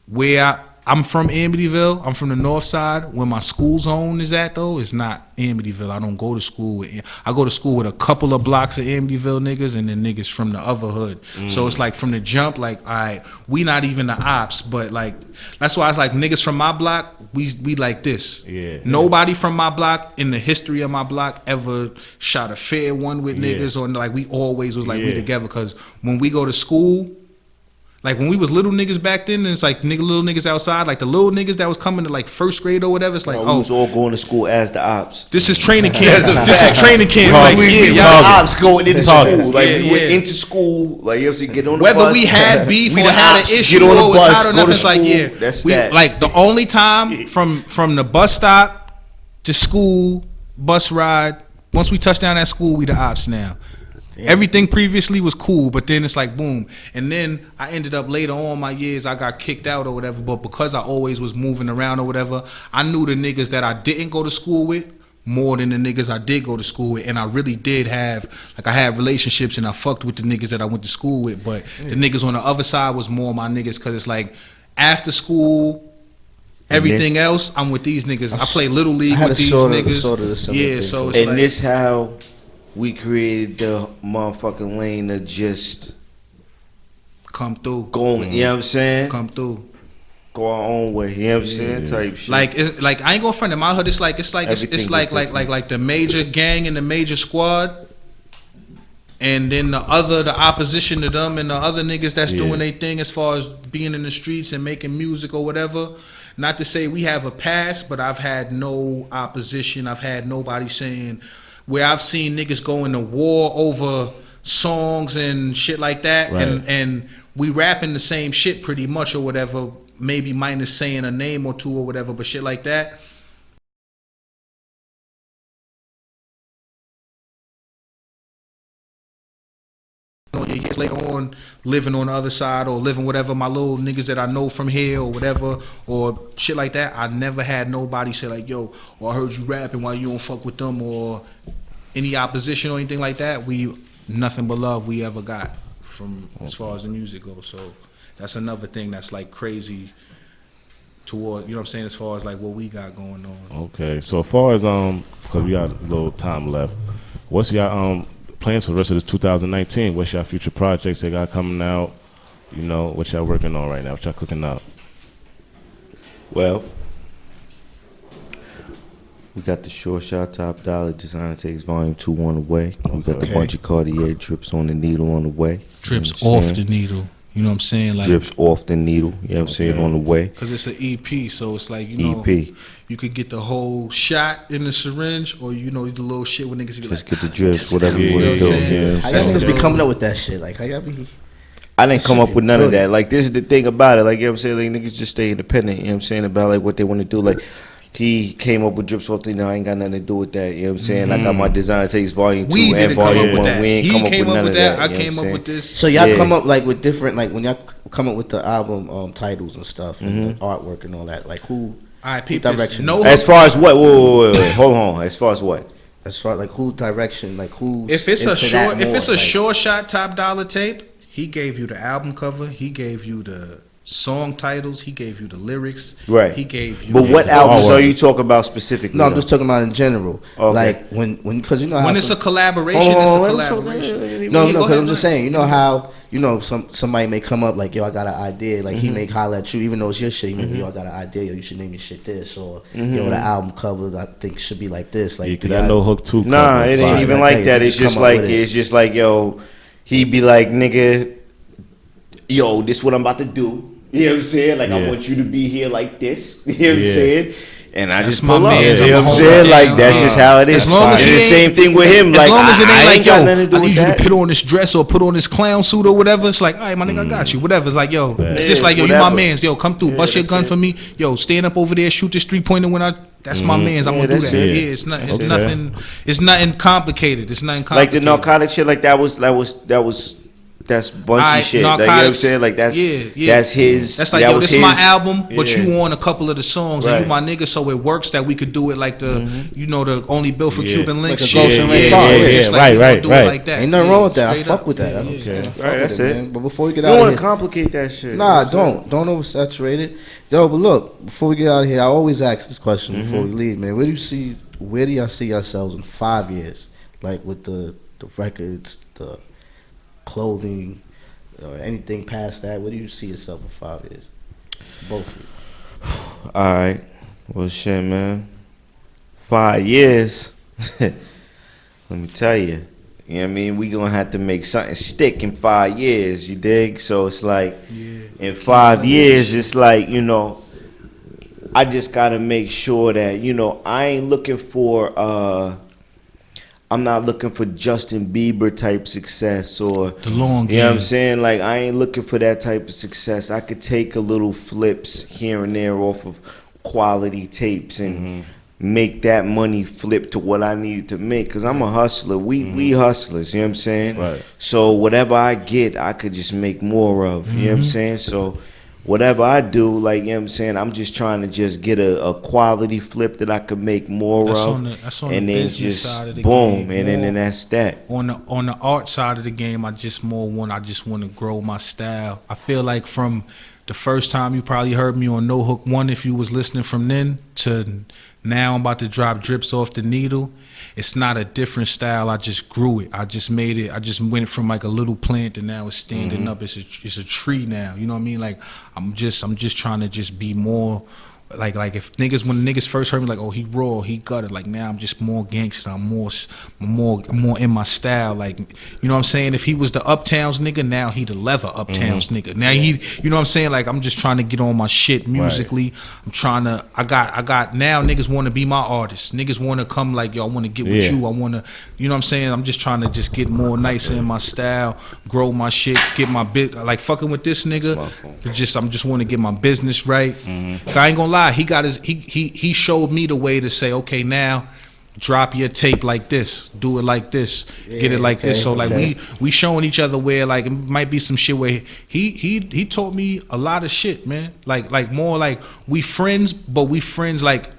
where I'm from Amityville. I'm from the north side. Where my school zone is at, though, is not Amityville. I don't go to school with. I go to school with a couple of blocks of Amityville niggas, and then niggas from the other hood. So it's like from the jump, like, all right, we not even the ops, but like that's why it's like niggas from my block, we like this. Yeah. Nobody from my block in the history of my block ever shot a fair one with niggas, or like we always was like we together. Because when we go to school. Like when we was little niggas back then, and it's like little niggas outside, like the little niggas that was coming to like first grade or whatever. It's like, we was all going to school as the ops. This is training camp. This is training camp. Like, y'all ops going into school. Like we went into school. Like you have to get on the bus. Whether we had beef or had an issue or was hot or nothing, it's like that's we, that. like the only time from the bus stop to school, bus ride. Once we touch down at school, we the ops now. Damn. Everything previously was cool, but then it's like boom. And then I ended up later on my years, I got kicked out or whatever. But because I always was moving around or whatever, I knew the niggas that I didn't go to school with more than the niggas I did go to school with. And I really did have, like I had relationships and I fucked with the niggas that I went to school with. But the niggas on the other side was more my niggas, because it's like after school, everything else, I'm with these niggas. I play Little League with these niggas. So it's and like, this how we created the motherfucking lane to just come through. Go, you know what I'm saying? Come through. Go our own way, you know what I'm saying? Type shit. Like I ain't gonna front in my hood. It's like the major gang and the major squad, and then the opposition to them and the other niggas that's doing their thing as far as being in the streets and making music or whatever. Not to say we have a past, but I've had no opposition. I've had nobody saying. Where I've seen niggas go into war over songs and shit like that, and we rapping the same shit pretty much or whatever, maybe minus saying a name or two or whatever, but shit like that. Years later on, living on the other side or living whatever, my little niggas that I know from here or whatever or shit like that, I never had nobody say like, yo, or I heard you rapping, why you don't fuck with them, or any opposition or anything like that. We nothing but love we ever got from as far as the music goes. So that's another thing that's like crazy toward, you know what I'm saying, as far as like what we got going on. Okay, so as far as because we got a little time left, what's your plans for the rest of this 2019? What's your future projects that got coming out? You know, what y'all working on right now? What y'all cooking up? Well, we got the Sureshott Top Dollar Design Takes Volume 2 on the way. We got the Bunchycartier Drips on the Needle on the way. Drips off the needle. You know what I'm saying? Like drips off the needle. You know what I'm saying? On the way. Because it's an EP, so it's like, you know, you could get the whole shot in the syringe, or you know, the little shit when niggas be just like, get the drips, whatever you want to do. Yeah, how y'all niggas be coming up with that shit? Like, how y'all be? I didn't come up with none of that. Like, this is the thing about it. Like, you know what I'm saying? Like, niggas just stay independent. You know what I'm saying? About like what they want to do. Like, he came up with drips off the, I ain't got nothing to do with that. You know what I'm saying? I got my Design Takes Volume 2 and Volume 1. We ain't come up with none of that. I came up with this. So y'all come up like with different, like when y'all come up with the album titles and stuff and the artwork and all that. Like who? All right, people. Direction. No. As far as what? Wait. Hold on. As far as what? As far as like who direction? Like who? If it's a short, if it's a Sureshott Top Dollar tape, he gave you the album cover. He gave you the song titles. He gave you the lyrics. Right. He gave you. But what albums are you talking about specifically? No, I'm just talking about in general. Okay. Like when because you know how when it's a collaboration, it's a collaboration. No, because I'm just saying, you know how somebody may come up like, yo, I got an idea. Like he may holler at you, even though it's your shit. He may be, yo, I got an idea. Yo, you should name your shit this, or yo, the album cover I think should be like this. Like, yeah, that No Hook 2. Nah, it ain't even like that. It's just like yo, he be like, nigga, yo, this what I'm about to do. You know what I'm saying? Like, I want you to be here like this. You know what I'm saying? And I just pull up. You know what I'm saying? Like, that's just how it is. As long as it's the same thing with him. As like, long as it ain't like, yo, I need you to put on this dress or put on this clown suit or whatever. It's like, all right, my nigga, I got you. Whatever. It's like, yo, it's just like, yo, you my mans. Yo, come through. Bust your gun for me. Yo, stand up over there, shoot this 3-pointer when I That's my man's. I'm gonna do that. Yeah, it's nothing. It's nothing. It's nothing complicated. It's nothing complicated. Like the narcotic shit, like that's Bunchy shit. Like, you know what I'm saying? Like that's his. That's like, yo, this is my album, but you on a couple of the songs, and you my nigga, so it works that we could do it like the, you know, the only built for Cuban links shit. Right. Like that. Ain't nothing wrong with that. I fuck with that. I don't care. Right, that's it. Man. But before we get you out of here, don't want to complicate that shit. Nah, don't oversaturate it. Yo, but look, before we get out of here, I always ask this question before we leave, man. Where do y'all see yourselves in 5 years? Like with the records, the clothing, or anything past that? Where do you see yourself in 5 years? Both of you. All right. Well, shit, man. 5 years. Let me tell you. You know what I mean? We gonna have to make something stick in 5 years, you dig? So it's like, in 5 years, it's like, you know, I just gotta make sure that, you know, I ain't looking for I'm not looking for Justin Bieber type success or the long game. You know what I'm saying? Like, I ain't looking for that type of success. I could take a little flips here and there off of quality tapes and make that money flip to what I needed to make. Cause I'm a hustler. We hustlers, you know what I'm saying? Right. So whatever I get, I could just make more of. You know what I'm saying? So whatever I do, like, you know what I'm saying, I'm just trying to just get a quality flip that I could make more of. That's on and the then business just side of the boom, game. and then that's that. On the art side of the game, I just want to grow my style. I feel like from the first time you probably heard me on No Hook 1, if you was listening from then, to now I'm about to drop Drips Off the Needle. It's not a different style. I just grew it. I just made it. I just went from like a little plant and now it's standing up. It's a tree now. You know what I mean? Like I'm just trying to just be more like if when niggas first heard me, like, oh, he raw, he gutted. Like now I'm just more gangster. I'm more in my style. Like, you know what I'm saying? If he was the Uptowns nigga, now he the leather Uptowns nigga. Now he, you know what I'm saying? Like I'm just trying to get on my shit musically. I'm trying to. I got now niggas want to be my artists. Niggas want to come like, yo, I want to get with you. I want to, you know what I'm saying? I'm just trying to just get more nicer in my style, grow my shit, get my bit. Like fucking with this nigga. I'm just want to get my business right. I ain't gonna lie. He got his. He showed me the way to say, okay, now drop your tape like this, do it like this, get it like this. So like we showing each other where like it might be some shit where he taught me a lot of shit, man. Like more like we friends, but we friends like.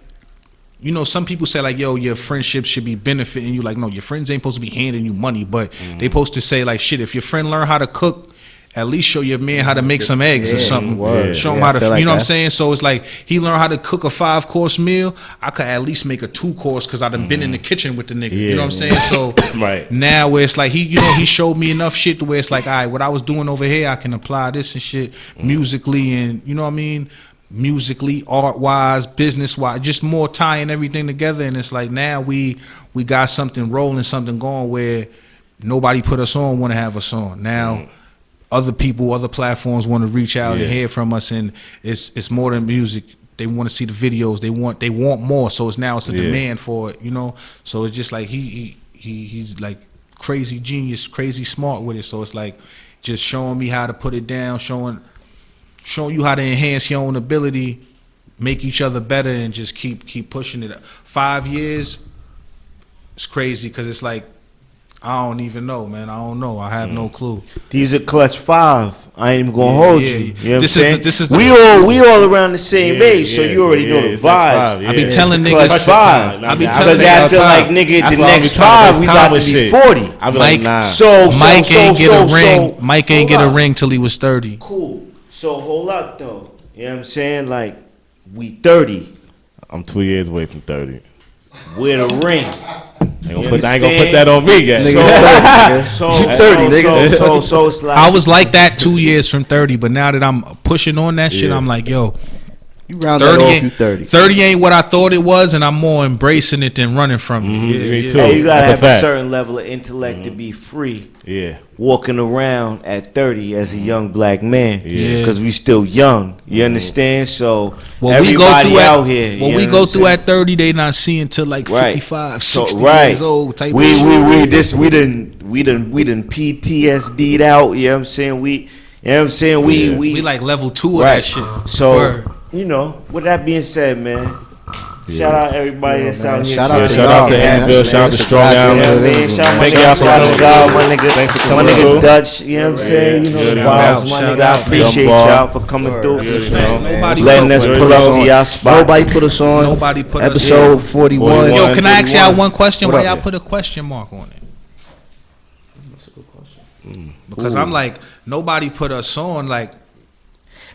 You know, some people say like, yo, your friendship should be benefiting you. Like, no, your friends ain't supposed to be handing you money, but they supposed to say like, shit, if your friend learn how to cook, at least show your man how to make some eggs or something. Show him how to, like, you know what I'm saying? So it's like he learned how to cook a 5-course meal. I could at least make a 2-course because I done been in the kitchen with the nigga. You know what I'm saying? So now where it's like he showed me enough shit to where it's like, all right, what I was doing over here, I can apply this and shit musically and, you know what I mean? Musically, art-wise, business-wise, just more tying everything together. And it's like now we got something rolling, something going where nobody put us on want to have us on. Now other people, other platforms want to reach out and hear from us, and it's more than music. They want to see the videos. They want more. So it's a demand for it, you know. So it's just like he's like crazy genius, crazy smart with it. So it's like just showing me how to put it down, showing you how to enhance your own ability, make each other better, and just keep pushing it. 5 years, it's crazy because it's like I don't even know, man. I don't know. I have no clue. These are clutch 5. I ain't even gonna hold you. You know this is we all around the same age, so you already know the vibes. I be telling niggas clutch 5. I be telling because after like nigga the next 5 we about to be 40. Mike, Mike ain't get a ring till he was 30. Cool. So hold up though. You know what I'm saying? Like we 30. I'm 2 years away from 30. With a ring. I ain't gonna put that on me, guys. So 30, nigga. So it's like I was like that 2 years from 30, but now that I'm pushing on that shit, I'm like, yo, you round 30 off, you 30. 30 ain't what I thought it was, and I'm more embracing it than running from it. Me too. Hey, you gotta have a certain level of intellect to be free. Yeah. Walking around at 30 as a young black man. Yeah. Because we still young. You understand? So everybody out here. What we go through at 30, they not seeing till like 55, 60 years old type we done PTSD'd out, you know what I'm saying? We like level 2 of that shit. So you know, with that being said, man, Shout out everybody that's out here. Shout out to Shout out to Anvil. Shout out to Strong Island. Thank y'all for coming. Thanks for coming through. Dutch, you know what I'm saying? You know the vibes, my nigga. I appreciate y'all for coming through. Letting us pull up to y'all spot. Nobody put us on. Nobody put us episode 41. Yo, can I ask y'all one question? Why y'all put a question mark on it? That's a good question. Because I'm like, nobody put us on. Like,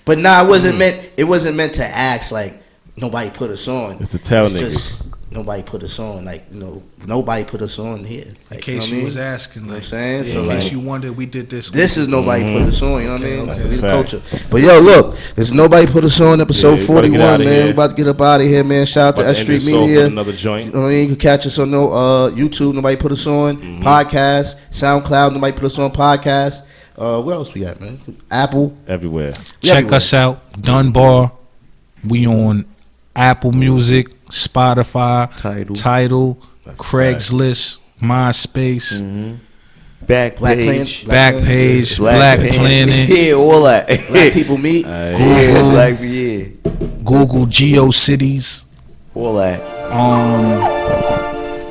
but nah, it wasn't meant. It wasn't meant to ask like nobody put us on. It's to tell niggas. Just nobody put us on. Like nobody put us on here. Like, in case you was asking, like, you know what I'm saying? Yeah, so in like, case you wondered, we did this. This is nobody put us on. You know what I mean? Okay. We the culture. But yo, look, this nobody put us on. Episode 41, man. Here. We about to get up out of here, man. Shout out to S Street Media. Another joint. You know what I mean? You can catch us on YouTube. Nobody put us on. Podcast, SoundCloud. Nobody put us on. Podcast. What else we got, man? Apple. Everywhere. Check us out, Dunbar. We on Apple Music, Spotify, Tidal, Craigslist, MySpace, Backpage, Black Planet, yeah, all that. Black People Meet, Google GeoCities, all that.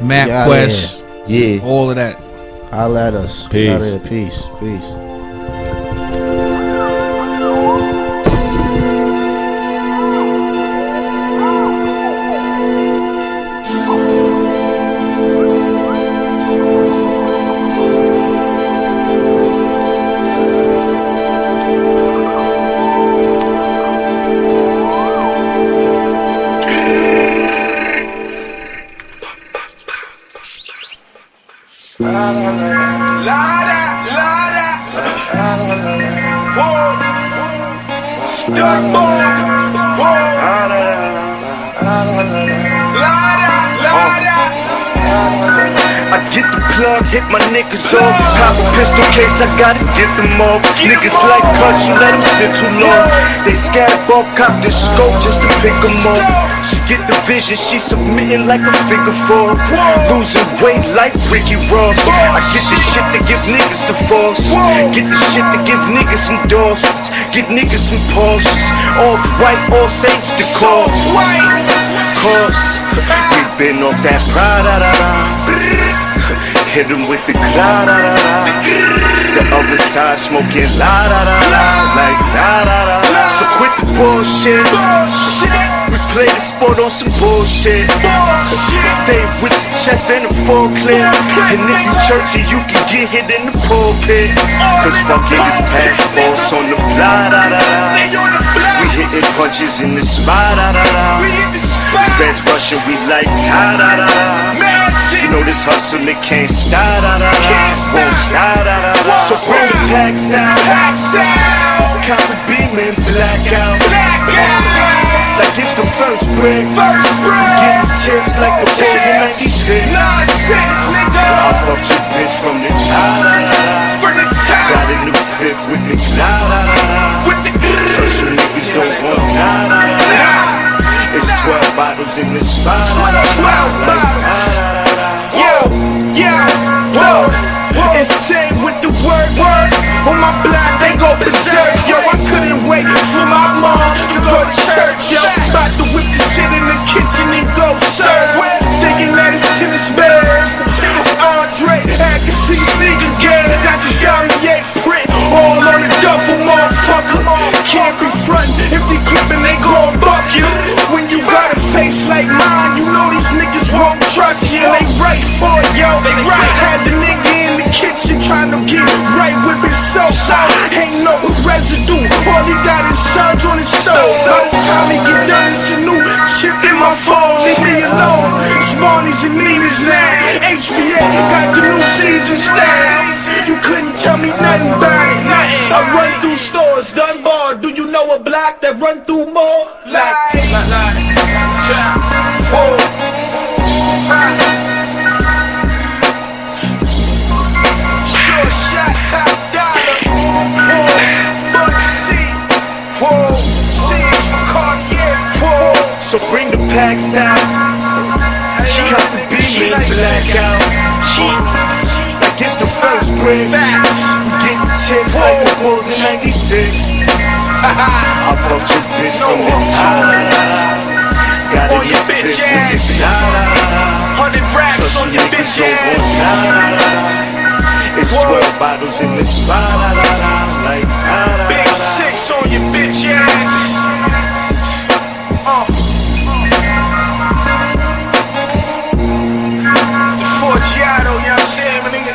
MapQuest, yeah, all of that. Holla at us. Peace. Peace. I get the plug, hit my niggas off. Pop a pistol case, I gotta get them off. Niggas like cuts, you let them sit too long. They scatter off, cop the scope just to pick them off. She get the vision, she submitting like a figure four. Losing weight like Ricky Ross. I get the shit to give niggas the force. Get the shit to give niggas endorsements. Get niggas some Porsches. Off-white, all saints the cause. Cause we been off that Prada. Hit him with the la-da-da-da. The other side smoking la-da-da-da. Like la-da-da-da. So quit the bullshit. We play the sport on some bullshit. Say with your chest and a full clip. And if you churchy, you can get hit in the pulpit. Cause fuck niggas task force on the la-da-da-da. We hitting punches in the spot, da-da-da. Feds rushing, we like ta-da-da-da. You know this hustle, it can't stop, da-da-da. Won't stop, da-da-da. So bring the packs out. Copper beaming, blackout. Like it's the first brick. Getting chips like the boys in 96. I fucked your bitch from the top. Got a new fit with the la-da-da-da. So some niggas don't want la-da-da-da. It's 12 bottles in the spot. 12 bottles. Yo, insane with the word. On my block, they go berserk. Yo, I couldn't wait for my moms to go to church. Yo, about to whip the shit in the kitchen and go serve. Thinking that it's tennis bag. It's Andre Agassi, sneaker gas. Got the Garnier print all on the duffel, motherfucker. Can't be frontin'. If they clippin', they gon' buck you. When you got a face like mine, you know these niggas won't trust you. They right for it, yo. They right. Had the nigga in the kitchen trying to get right with his soul. Ain't no residue. All he got is suds on his stove. By the time he get done, it's a new chip in my phone. Leave me alone. Smarties and Ninas now. HBA got the new season style. You couldn't tell me nothing about it. I run through stores, Dunbar. Do you know a block that run through more? Sureshott, top dollar. Bunchycartier. So bring the packs out. Cut the beat, blackout. Like it's the first break. Getting chips like the Bulls in 96. I fucked your bitch from the top. Got a on your bitch ass. 100 racks on your bitch ass. It's 12 bottles in the spot. Like, Big 6 on your bitch ass. The Forgiato, you know what I'm saying, my nigga?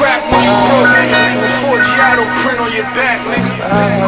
Crack when you broke, nigga. Leave a Forgiato print on your back, nigga.